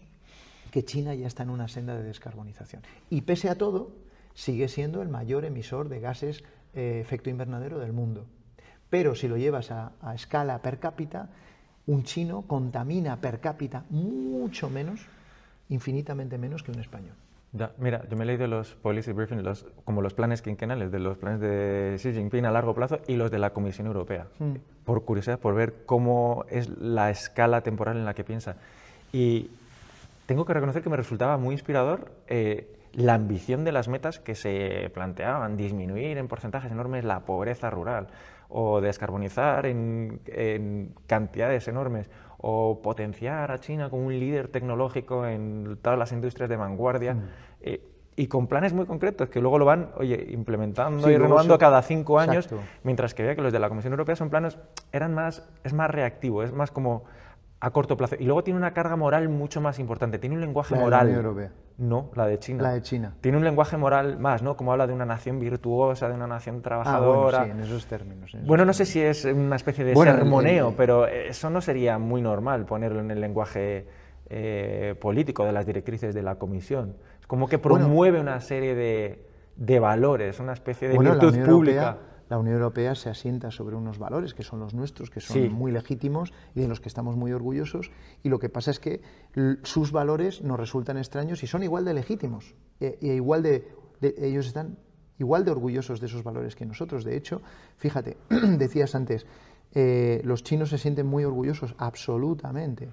que China ya está en una senda de descarbonización. Y pese a todo, sigue siendo el mayor emisor de gases efecto invernadero del mundo. Pero si lo llevas a escala per cápita, un chino contamina per cápita mucho menos, infinitamente menos que un español. Ya, mira, yo me he leído los policy briefings, como los planes quinquenales de los planes de Xi Jinping a largo plazo y los de la Comisión Europea, por curiosidad, por ver cómo es la escala temporal en la que piensa. Y tengo que reconocer que me resultaba muy inspirador la ambición de las metas que se planteaban, disminuir en porcentajes enormes la pobreza rural, o descarbonizar en cantidades enormes, o potenciar a China como un líder tecnológico en todas las industrias de vanguardia, y con planes muy concretos que luego lo van implementando y renovando cada 5 años, mientras que vea que los de la Comisión Europea son planes, es más reactivo, es más como a corto plazo. Y luego tiene una carga moral mucho más importante, tiene un lenguaje moral. ¿La Unión Europea? No, la de China. La de China. Tiene un lenguaje moral más, ¿no? Como habla de una nación virtuosa, de una nación trabajadora. Bueno, sí, en esos términos. No sé si es una especie de sermoneo, pero eso no sería muy normal ponerlo en el lenguaje político de las directrices de la Comisión. Es como que promueve una serie de valores, una especie de virtud pública. La Unión Europea se asienta sobre unos valores que son los nuestros, que son muy legítimos y de los que estamos muy orgullosos, y lo que pasa es que sus valores nos resultan extraños y son igual de legítimos, ellos están igual de orgullosos de esos valores que nosotros. De hecho, fíjate, decías antes, los chinos se sienten muy orgullosos, absolutamente.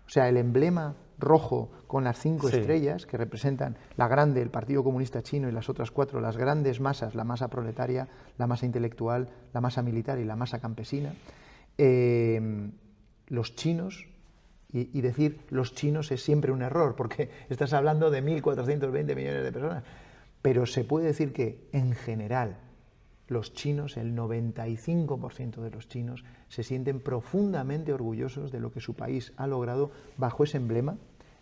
O sea, el emblema rojo con las 5 estrellas que representan la grande, el Partido Comunista Chino, y las otras 4, las grandes masas, la masa proletaria, la masa intelectual, la masa militar y la masa campesina, los chinos, y decir los chinos es siempre un error, porque estás hablando de 1.420 millones de personas, pero se puede decir que en general los chinos, el 95% de los chinos, se sienten profundamente orgullosos de lo que su país ha logrado bajo ese emblema,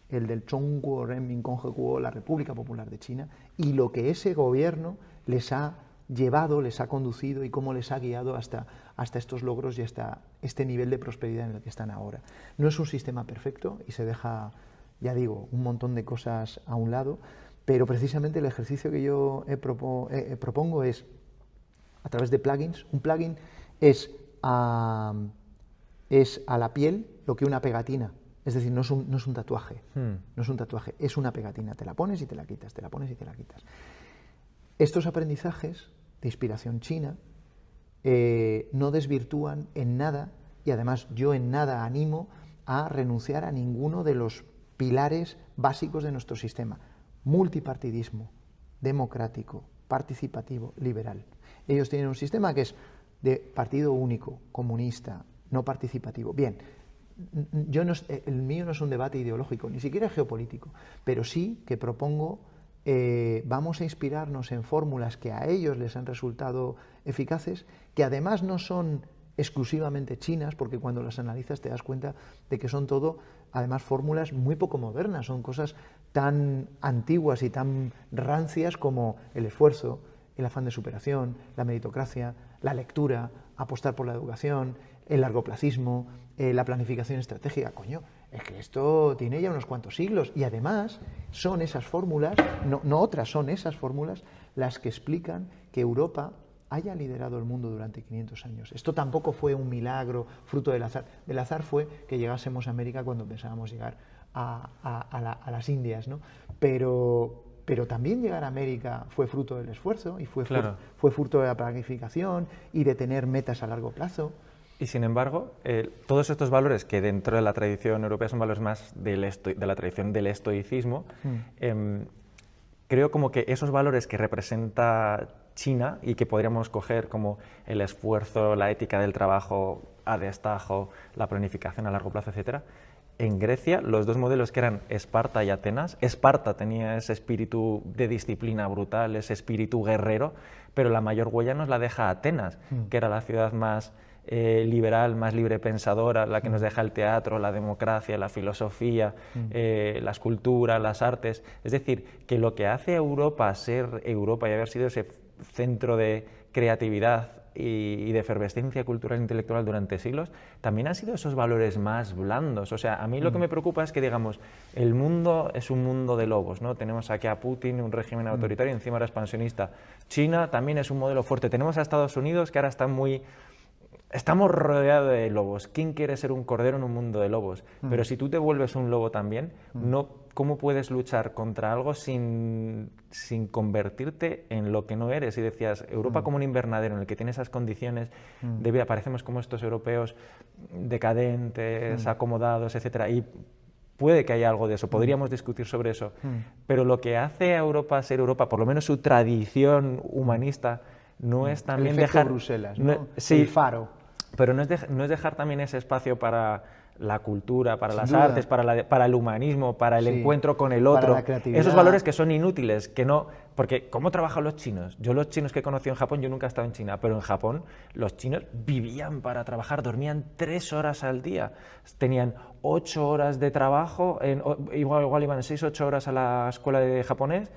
el del Zhongguo Renmin共和国, la República Popular de China, y lo que ese gobierno les ha llevado, les ha conducido y cómo les ha guiado hasta estos logros y hasta este nivel de prosperidad en el que están ahora. No es un sistema perfecto y se deja, ya digo, un montón de cosas a un lado, pero precisamente el ejercicio que yo propongo es a través de plugins. Un plugin es a la piel lo que una pegatina, es decir, no es un tatuaje, no es un tatuaje, es una pegatina, te la pones y te la quitas, te la pones y te la quitas. Estos aprendizajes de inspiración china no desvirtúan en nada, y además yo en nada animo a renunciar a ninguno de los pilares básicos de nuestro sistema: multipartidismo, democrático, participativo, liberal. Ellos tienen un sistema que es de partido único, comunista, no participativo. Bien, el mío no es un debate ideológico, ni siquiera geopolítico, pero sí que propongo, vamos a inspirarnos en fórmulas que a ellos les han resultado eficaces, que además no son exclusivamente chinas, porque cuando las analizas te das cuenta de que son todo, además, fórmulas muy poco modernas, son cosas tan antiguas y tan rancias como el esfuerzo, el afán de superación, la meritocracia, la lectura, apostar por la educación, el largoplacismo, la planificación estratégica. Coño, es que esto tiene ya unos cuantos siglos y además son esas fórmulas, no otras, son esas fórmulas las que explican que Europa haya liderado el mundo durante 500 años. Esto tampoco fue un milagro, fruto del azar. Del azar fue que llegásemos a América cuando pensábamos llegar a las Indias, ¿no? Pero también llegar a América fue fruto del esfuerzo y fue fruto de la planificación y de tener metas a largo plazo. Y sin embargo, todos estos valores que dentro de la tradición europea son valores más de la tradición del estoicismo, creo como que esos valores que representa China y que podríamos coger como el esfuerzo, la ética del trabajo a destajo, la planificación a largo plazo, etcétera. En Grecia, los dos modelos que eran Esparta y Atenas, Esparta tenía ese espíritu de disciplina brutal, ese espíritu guerrero, pero la mayor huella nos la deja Atenas, que era la ciudad más liberal, más libre pensadora, la que nos deja el teatro, la democracia, la filosofía, la escultura, las artes. Es decir, que lo que hace a Europa ser Europa y haber sido ese centro de creatividad y de efervescencia cultural e intelectual durante siglos, también han sido esos valores más blandos. O sea, a mí lo que me preocupa es que, digamos, el mundo es un mundo de lobos, ¿no? Tenemos aquí a Putin, un régimen autoritario, y encima era expansionista. China también es un modelo fuerte. Tenemos a Estados Unidos, que ahora está muy... Estamos rodeados de lobos. ¿Quién quiere ser un cordero en un mundo de lobos? Pero si tú te vuelves un lobo también, ¿cómo puedes luchar contra algo sin convertirte en lo que no eres? Y decías, Europa como un invernadero en el que tiene esas condiciones de vida, parecemos como estos europeos decadentes, acomodados, etcétera. Y puede que haya algo de eso, podríamos discutir sobre eso. Pero lo que hace a Europa ser Europa, por lo menos su tradición humanista, no es también el efecto dejar... Bruselas, ¿no? Sí, el faro. Pero no es dejar también ese espacio para la cultura, para las duda. artes, para el humanismo, para el encuentro con el otro. Para la creatividad. Esos valores que son inútiles, que no... Porque, ¿cómo trabajan los chinos? Yo los chinos que he conocido en Japón, yo nunca he estado en China, pero en Japón los chinos vivían para trabajar, dormían 3 horas al día, tenían 8 horas de trabajo, igual iban 6 o 8 horas a la escuela de japonés,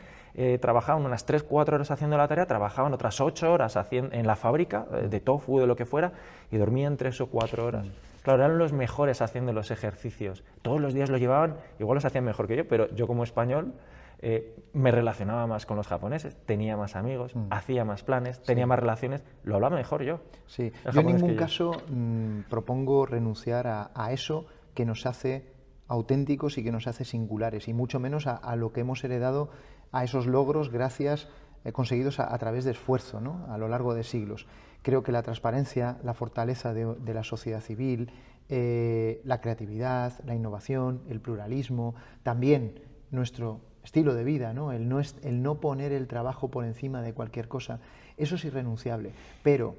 trabajaban unas 3-4 horas haciendo la tarea, trabajaban otras 8 horas en la fábrica de tofu, de lo que fuera, y dormían 3 o 4 horas. Claro, eran los mejores haciendo los ejercicios. Todos los días lo llevaban, igual los hacían mejor que yo, pero yo como español me relacionaba más con los japoneses, tenía más amigos, hacía más planes, tenía más relaciones, lo hablaba mejor yo. Sí, yo en ningún caso propongo renunciar a eso que nos hace auténticos y que nos hace singulares, y mucho menos a lo que hemos heredado, a esos logros conseguidos a través de esfuerzo, ¿no? A lo largo de siglos. Creo que la transparencia, la fortaleza de la sociedad civil, la creatividad, la innovación, el pluralismo, también nuestro estilo de vida, ¿no? El no poner el trabajo por encima de cualquier cosa, eso es irrenunciable. Pero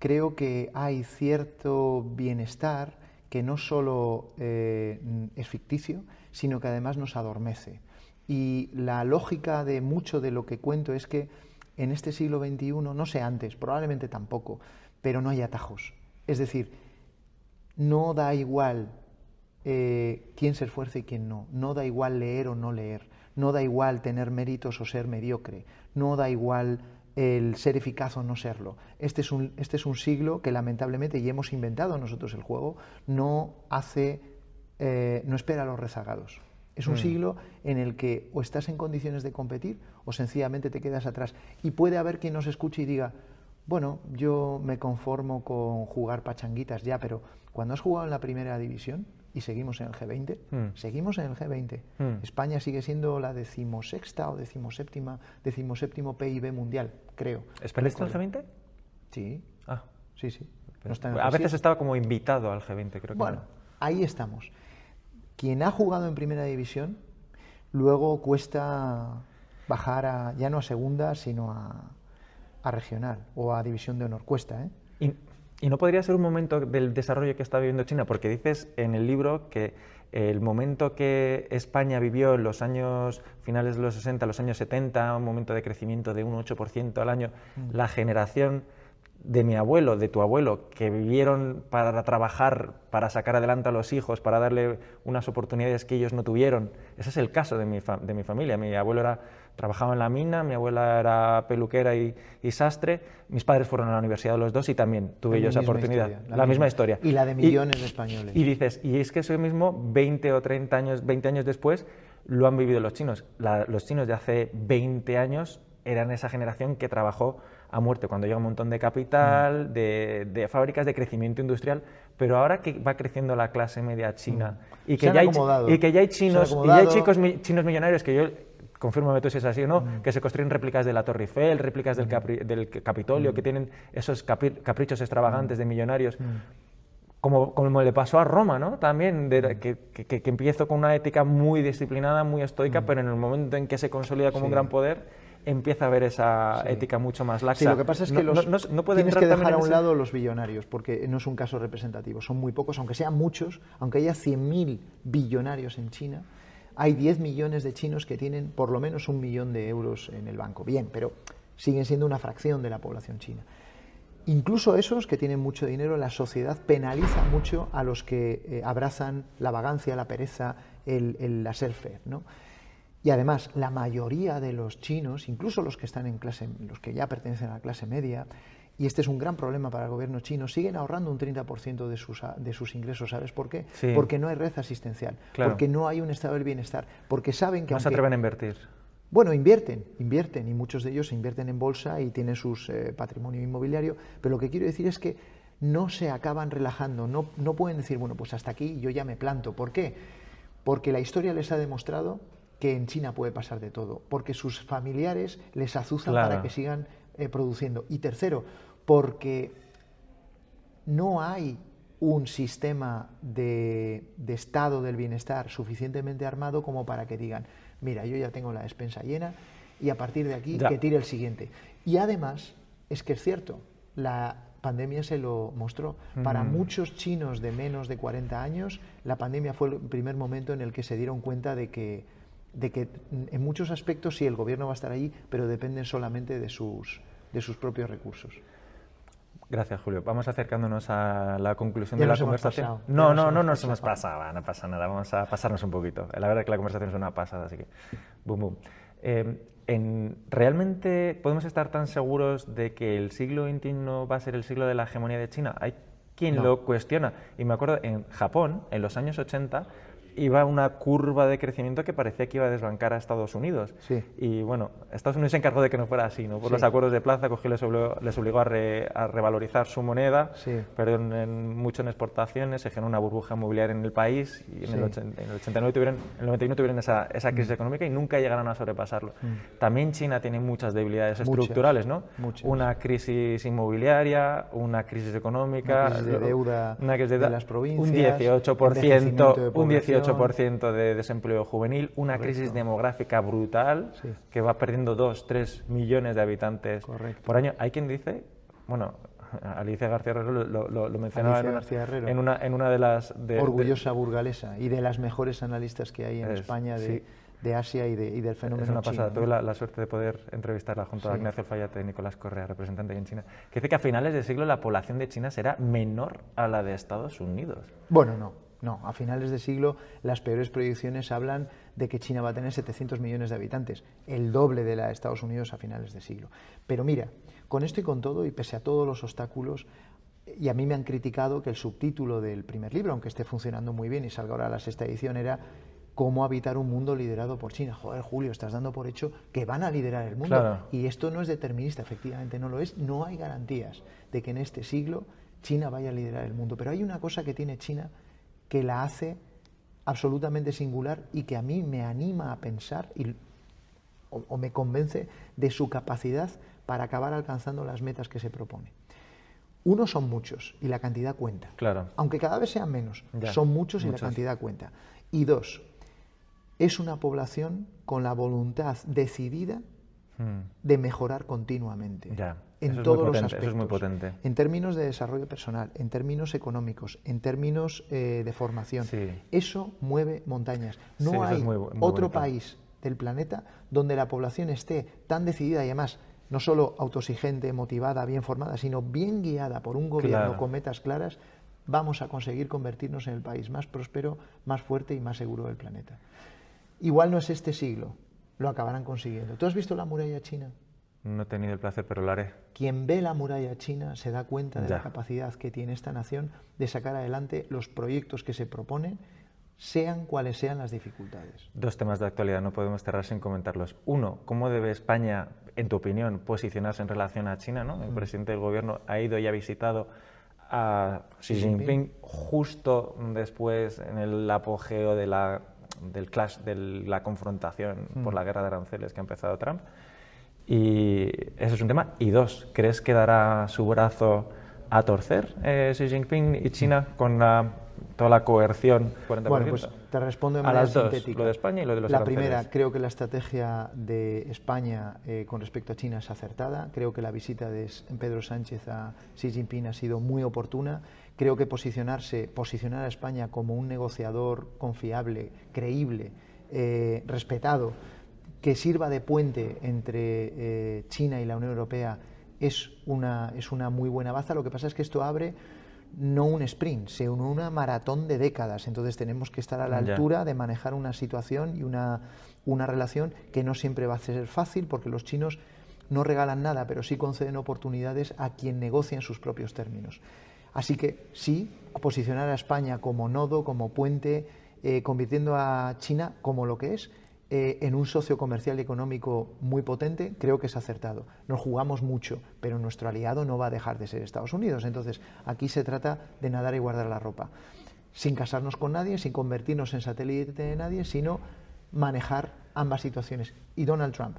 creo que hay cierto bienestar que no solo es ficticio, sino que además nos adormece. Y la lógica de mucho de lo que cuento es que en este siglo XXI, no sé antes, probablemente tampoco, pero no hay atajos. Es decir, no da igual quién se esfuerce y quién no. No da igual leer o no leer. No da igual tener méritos o ser mediocre. No da igual el ser eficaz o no serlo. Este es un siglo que lamentablemente, y hemos inventado nosotros el juego, no espera a los rezagados. Es un siglo en el que o estás en condiciones de competir o sencillamente te quedas atrás. Y puede haber quien nos escuche y diga, bueno, yo me conformo con jugar pachanguitas ya, pero cuando has jugado en la primera división y seguimos en el G20, seguimos en el G20. España sigue siendo la 16ª o 17º PIB mundial, creo. ¿España está en el G20? Sí. Ah. Sí. No está en el G7. A veces estaba como invitado al G20, creo que. Bueno, ahí estamos. Quien ha jugado en primera división, luego cuesta bajar ya no a segunda, sino a regional o a división de honor. Cuesta, ¿eh? Y, y no podría ser un momento del desarrollo que está viviendo China, porque dices en el libro que el momento que España vivió en los años finales de los 60, los años 70, un momento de crecimiento de un 8% al año, la generación de mi abuelo, de tu abuelo, que vivieron para trabajar, para sacar adelante a los hijos, para darle unas oportunidades que ellos no tuvieron. Ese es el caso de mi familia. Mi abuelo trabajaba en la mina, mi abuela era peluquera y sastre, mis padres fueron a la universidad los dos y también tuve yo esa oportunidad. La misma historia. Y la de millones de españoles. Y dices, y es que eso mismo 20 o 30 años, 20 años después, lo han vivido los chinos. Los chinos de hace 20 años eran esa generación que trabajó a muerte cuando llega un montón de capital, de fábricas de crecimiento industrial, pero ahora que va creciendo la clase media china y que, ya hay chinos millonarios que yo, confírmame tú si es así o no, que se construyen réplicas de la Torre Eiffel, réplicas del Capitolio, que tienen esos caprichos extravagantes de millonarios. Como le pasó a Roma, ¿no? También, que empiezo con una ética muy disciplinada, muy estoica, pero en el momento en que se consolida como un gran poder, empieza a haber esa ética mucho más laxa. Sí, lo que pasa es que tienes que dejar a un lado los billonarios, porque no es un caso representativo, son muy pocos, aunque sean muchos, aunque haya 100.000 billonarios en China, hay 10 millones de chinos que tienen por lo menos 1 millón de euros en el banco. Bien, pero siguen siendo una fracción de la población china. Incluso esos que tienen mucho dinero, la sociedad penaliza mucho a los que abrazan la vagancia, la pereza, el laissez-faire, ¿no? Y además, la mayoría de los chinos, incluso los que están en clase, los que ya pertenecen a la clase media, y este es un gran problema para el gobierno chino, siguen ahorrando un 30% de sus ingresos. ¿Sabes por qué? Sí. Porque no hay red asistencial, porque no hay un estado del bienestar, porque saben que... No se atreven a invertir. Bueno, invierten, y muchos de ellos invierten en bolsa y tienen su patrimonio inmobiliario, pero lo que quiero decir es que no se acaban relajando, no pueden decir, bueno, pues hasta aquí yo ya me planto. ¿Por qué? Porque la historia les ha demostrado que en China puede pasar de todo, porque sus familiares les azuzan para que sigan produciendo. Y tercero, porque no hay un sistema de estado del bienestar suficientemente armado como para que digan, mira, yo ya tengo la despensa llena y a partir de aquí que tire el siguiente. Y además, es que es cierto, la pandemia se lo mostró. Para muchos chinos de menos de 40 años, la pandemia fue el primer momento en el que se dieron cuenta de que en muchos aspectos sí, el gobierno va a estar allí, pero dependen solamente de sus propios recursos. Gracias, Julio. Vamos acercándonos a la conclusión de la conversación. No nos hemos pasado, no pasa nada, vamos a pasarnos un poquito. La verdad es que la conversación es una pasada, así que boom, boom. ¿Realmente podemos estar tan seguros de que el siglo XXI va a ser el siglo de la hegemonía de China? Hay quien lo cuestiona. Y me acuerdo, en Japón, en los años 80, iba una curva de crecimiento que parecía que iba a desbancar a Estados Unidos. Sí. Y bueno, Estados Unidos se encargó de que no fuera así, ¿no? Por los acuerdos de Plaza, les obligó a revalorizar su moneda, perdieron mucho en exportaciones, se generó una burbuja inmobiliaria en el país y en el 91 tuvieron esa crisis económica y nunca llegaron a sobrepasarlo. También China tiene muchas debilidades estructurales, ¿no? Muchas. Una crisis inmobiliaria, una crisis económica, una crisis de las provincias, un 18% de desempleo juvenil, una crisis demográfica brutal que va perdiendo 2-3 millones de habitantes por año. Hay quien dice, bueno, Alicia García Herrero lo mencionaba en una de las... orgullosa burgalesa y de las mejores analistas que hay en España de Asia y del fenómeno chino. Es una pasada. Tuve la suerte de poder entrevistarla junto a Ignacio Alfayate y Nicolás Correa, representante en China, que dice que a finales de siglo la población de China será menor a la de Estados Unidos. Bueno, no, a finales de siglo las peores proyecciones hablan de que China va a tener 700 millones de habitantes, el doble de la de Estados Unidos a finales de siglo. Pero mira, con esto y con todo, y pese a todos los obstáculos, y a mí me han criticado que el subtítulo del primer libro, aunque esté funcionando muy bien y salga ahora la 6ª edición, era ¿Cómo habitar un mundo liderado por China? Joder, Julio, estás dando por hecho que van a liderar el mundo. Claro. Y esto no es determinista, efectivamente no lo es. No hay garantías de que en este siglo China vaya a liderar el mundo. Pero hay una cosa que tiene China que la hace absolutamente singular y que a mí me anima a pensar o me convence de su capacidad para acabar alcanzando las metas que se propone. Uno, son muchos y la cantidad cuenta. Claro. Aunque cada vez sean menos, son muchos y la cantidad cuenta. Y dos, es una población con la voluntad decidida de mejorar continuamente. Ya, En todos los potente, aspectos. eso es muy potente. En términos de desarrollo personal, en términos económicos, en términos de formación. Sí. Eso mueve montañas. No Sí, eso hay es muy otro bonito. país del planeta donde la población esté tan decidida y además no solo autoexigente, motivada, bien formada, sino bien guiada por un gobierno Claro. con metas claras, vamos a conseguir convertirnos en el país más próspero, más fuerte y más seguro del planeta. Igual no es este siglo, lo acabarán consiguiendo. ¿Tú has visto la muralla china? No he tenido el placer, pero lo haré. Quien ve la muralla china se da cuenta de Ya. la capacidad que tiene esta nación de sacar adelante los proyectos que se proponen, sean cuales sean las dificultades. Dos temas de actualidad, no podemos cerrar sin comentarlos. Uno, ¿cómo debe España, en tu opinión, posicionarse en relación a China, ¿no? El presidente del gobierno ha ido y ha visitado a Xi Jinping justo después, en el apogeo del clash, de la confrontación por la guerra de aranceles que ha empezado Trump. Y eso es un tema. Y dos, ¿crees que dará su brazo a torcer Xi Jinping y China con toda la coerción? 40%. Bueno, pues te respondo de a manera las dos, sintética. lo de España y lo de los La aranceles. primera, creo que la estrategia de España con respecto a China es acertada. Creo que la visita de Pedro Sánchez a Xi Jinping ha sido muy oportuna. Creo que posicionar a España como un negociador confiable, creíble, respetado, que sirva de puente entre China y la Unión Europea es una muy buena baza. Lo que pasa es que esto abre no un sprint, sino una maratón de décadas. Entonces tenemos que estar a la altura de manejar una situación y una relación que no siempre va a ser fácil, porque los chinos no regalan nada, pero sí conceden oportunidades a quien negocia en sus propios términos. Así que sí, posicionar a España como nodo, como puente, convirtiendo a China como lo que es, en un socio comercial y económico muy potente, creo que es acertado. Nos jugamos mucho, pero nuestro aliado no va a dejar de ser Estados Unidos. Entonces, aquí se trata de nadar y guardar la ropa, sin casarnos con nadie, sin convertirnos en satélite de nadie, sino manejar ambas situaciones. Y Donald Trump,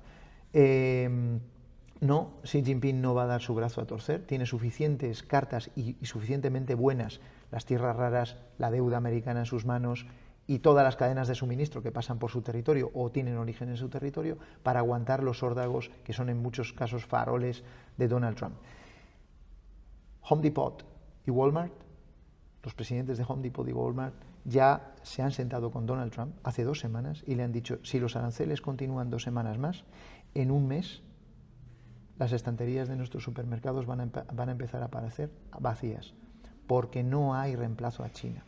no, Xi Jinping no va a dar su brazo a torcer, tiene suficientes cartas y suficientemente buenas, las tierras raras, la deuda americana en sus manos y todas las cadenas de suministro que pasan por su territorio o tienen origen en su territorio, para aguantar los órdagos que son en muchos casos faroles de Donald Trump. Home Depot y Walmart, los presidentes de Home Depot y Walmart ya se han sentado con Donald Trump hace 2 semanas y le han dicho: si los aranceles continúan 2 semanas más, en un mes las estanterías de nuestros supermercados van a empezar a aparecer vacías, porque no hay reemplazo a China.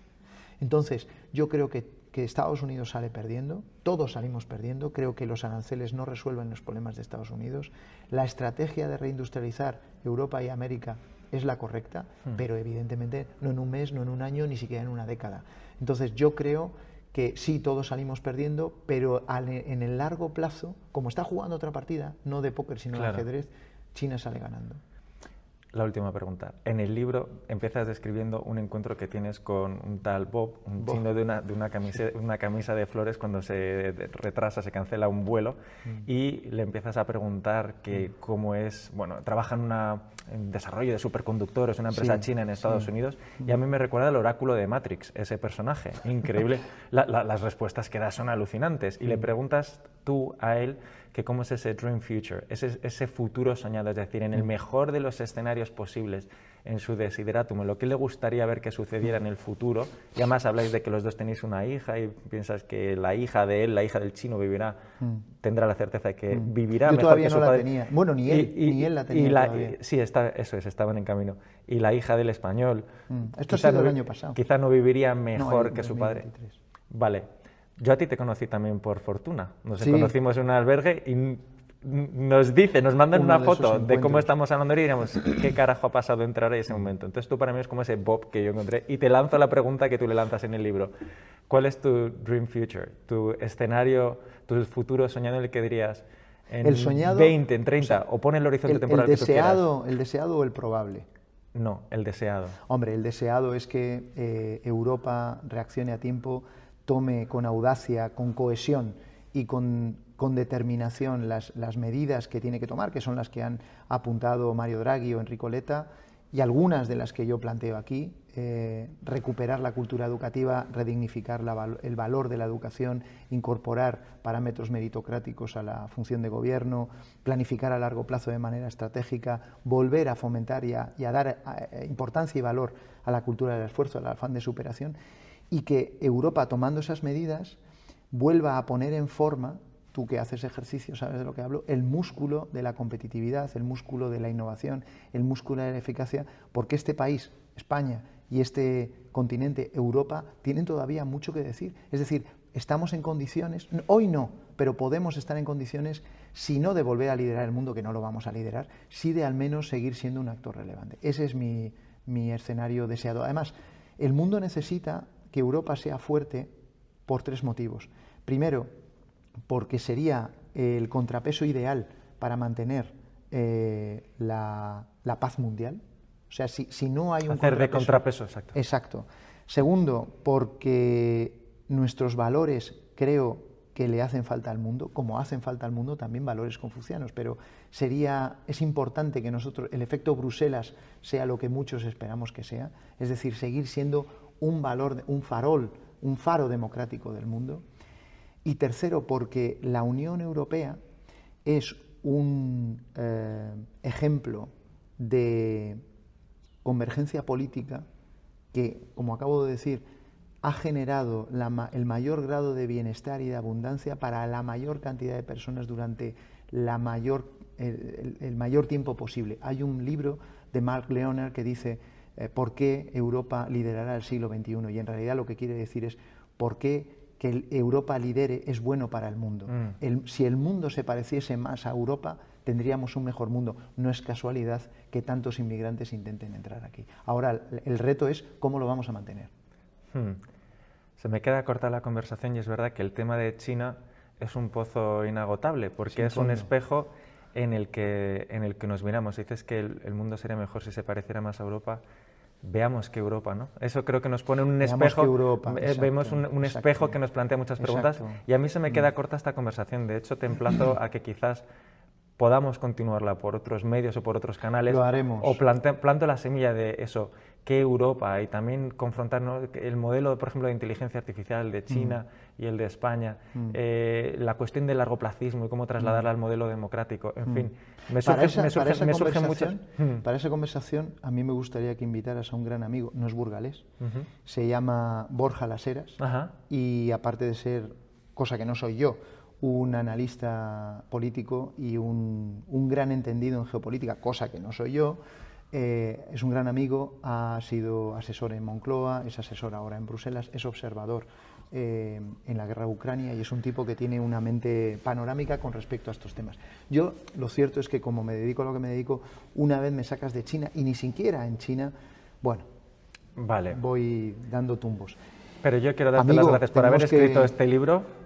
Entonces, yo creo que Estados Unidos sale perdiendo, todos salimos perdiendo. Creo que los aranceles no resuelven los problemas de Estados Unidos. La estrategia de reindustrializar Europa y América es la correcta, pero evidentemente no en un mes, no en un año, ni siquiera en una década. Entonces, yo creo que sí, todos salimos perdiendo, pero en el largo plazo, como está jugando otra partida, no de póker, sino de ajedrez, China sale ganando. La última pregunta. En el libro empiezas describiendo un encuentro que tienes con un tal Bob, un chino de una camisa de flores, cuando se retrasa, se cancela un vuelo, y le empiezas a preguntar que cómo es, bueno, trabaja en desarrollo de superconductores, una empresa china en Estados Unidos, y a mí me recuerda el oráculo de Matrix, ese personaje, increíble. Las respuestas que da son alucinantes, y le preguntas tú a él que cómo es ese dream future, ese futuro soñado, es decir, en el mejor de los escenarios posibles, en su desideratum, en lo que le gustaría ver que sucediera en el futuro. Y además habláis de que los dos tenéis una hija y piensas que la hija de él, la hija del chino, tendrá la certeza de que vivirá Yo mejor que su todavía no padre. la tenía. Bueno, ni él la tenía todavía. Sí, eso es, estaban en camino. Y la hija del español, esto ha sido el año pasado. Quizá no viviría mejor que su 2023. padre. Vale. Yo a ti te conocí también por fortuna. Nos Sí. conocimos en un albergue y nos mandan Uno una de esos foto de cómo encuentros. estamos hablando y diríamos, ¿qué carajo ha pasado entre ahora y ese momento? Entonces tú para mí es como ese Bob que yo encontré, y te lanzo la pregunta que tú le lanzas en el libro. ¿Cuál es tu dream future? Tu escenario, tu futuro soñado en el que dirías en El soñado, 20, en 30, o pon el horizonte temporal que tú quieras? ¿El deseado o el probable? No, el deseado. Hombre, el deseado es que Europa reaccione a tiempo, tome con audacia, con cohesión y con determinación las medidas que tiene que tomar, que son las que han apuntado Mario Draghi o Enrico Letta, y algunas de las que yo planteo aquí, recuperar la cultura educativa, redignificar el valor de la educación, incorporar parámetros meritocráticos a la función de gobierno, planificar a largo plazo de manera estratégica, volver a fomentar y a dar importancia y valor a la cultura del esfuerzo, al afán de superación, y que Europa, tomando esas medidas, vuelva a poner en forma, tú que haces ejercicio sabes de lo que hablo, el músculo de la competitividad, el músculo de la innovación, el músculo de la eficacia, porque este país, España, y este continente, Europa, tienen todavía mucho que decir. Es decir, estamos en condiciones, hoy no, pero podemos estar en condiciones, si no de volver a liderar el mundo, que no lo vamos a liderar, sí de al menos seguir siendo un actor relevante. Ese es mi escenario deseado. Además, el mundo necesita que Europa sea fuerte por 3 motivos. Primero, porque sería el contrapeso ideal para mantener la paz mundial. O sea, si no hay un hacer de contrapeso, exacto. Exacto. Segundo, porque nuestros valores creo que le hacen falta al mundo, como hacen falta al mundo también valores confucianos, pero es importante que nosotros, el efecto Bruselas sea lo que muchos esperamos que sea, es decir, seguir siendo un faro democrático del mundo. Y tercero, porque la Unión Europea es un ejemplo de convergencia política que, como acabo de decir, ha generado el mayor grado de bienestar y de abundancia para la mayor cantidad de personas durante el mayor tiempo posible. Hay un libro de Mark Leonard que dice ¿por qué Europa liderará el siglo XXI? Y en realidad lo que quiere decir es ¿por qué que Europa lidere es bueno para el mundo? Si el mundo se pareciese más a Europa, tendríamos un mejor mundo. No es casualidad que tantos inmigrantes intenten entrar aquí. Ahora, el reto es cómo lo vamos a mantener. Se me queda corta la conversación y es verdad que el tema de China es un pozo inagotable, porque es un espejo en el que nos miramos. Dices que el mundo sería mejor si se pareciera más a Europa. Veamos que Europa, ¿no? Eso creo que nos pone un espejo, vemos un espejo que nos plantea muchas preguntas, y a mí se me queda corta esta conversación. De hecho, te emplazo a que quizás podamos continuarla por otros medios o por otros canales. Lo haremos. O planto la semilla de eso, que Europa, y también confrontarnos el modelo, por ejemplo, de inteligencia artificial de China y el de España, la cuestión del largoplacismo y cómo trasladarla al modelo democrático, en fin. Para esa conversación a mí me gustaría que invitaras a un gran amigo, no es burgalés, se llama Borja Las Heras, y aparte de ser, cosa que no soy yo, un analista político y un gran entendido en geopolítica, cosa que no soy yo, es un gran amigo, ha sido asesor en Moncloa, es asesor ahora en Bruselas, es observador en la guerra de Ucrania y es un tipo que tiene una mente panorámica con respecto a estos temas. Yo, lo cierto es que como me dedico a lo que me dedico, una vez me sacas de China y ni siquiera en China, bueno, voy dando tumbos. Pero yo quiero darte las gracias por haber escrito este libro.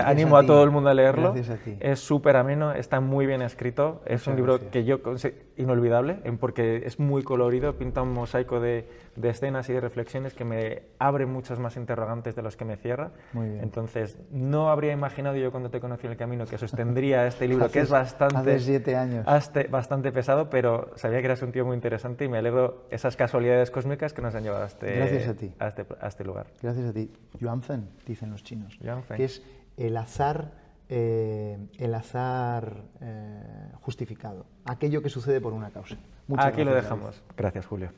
Animo a todo el mundo a leerlo. Gracias a ti. Es súper ameno, está muy bien escrito. Es un libro que yo considero inolvidable porque es muy colorido, pinta un mosaico de escenas y de reflexiones que me abre muchos más interrogantes de los que me cierra. Muy bien. Entonces, no habría imaginado yo cuando te conocí en el camino que sostendría este libro, que es bastante, hace 7 años. Bastante pesado, pero sabía que eras un tío muy interesante y me alegro esas casualidades cósmicas que nos han llevado a este lugar. Gracias a ti. Yuanfen, dicen los chinos, Yuanfen, que es el azar justificado, aquello que sucede por una causa. Aquí lo dejamos. Gracias, Julio.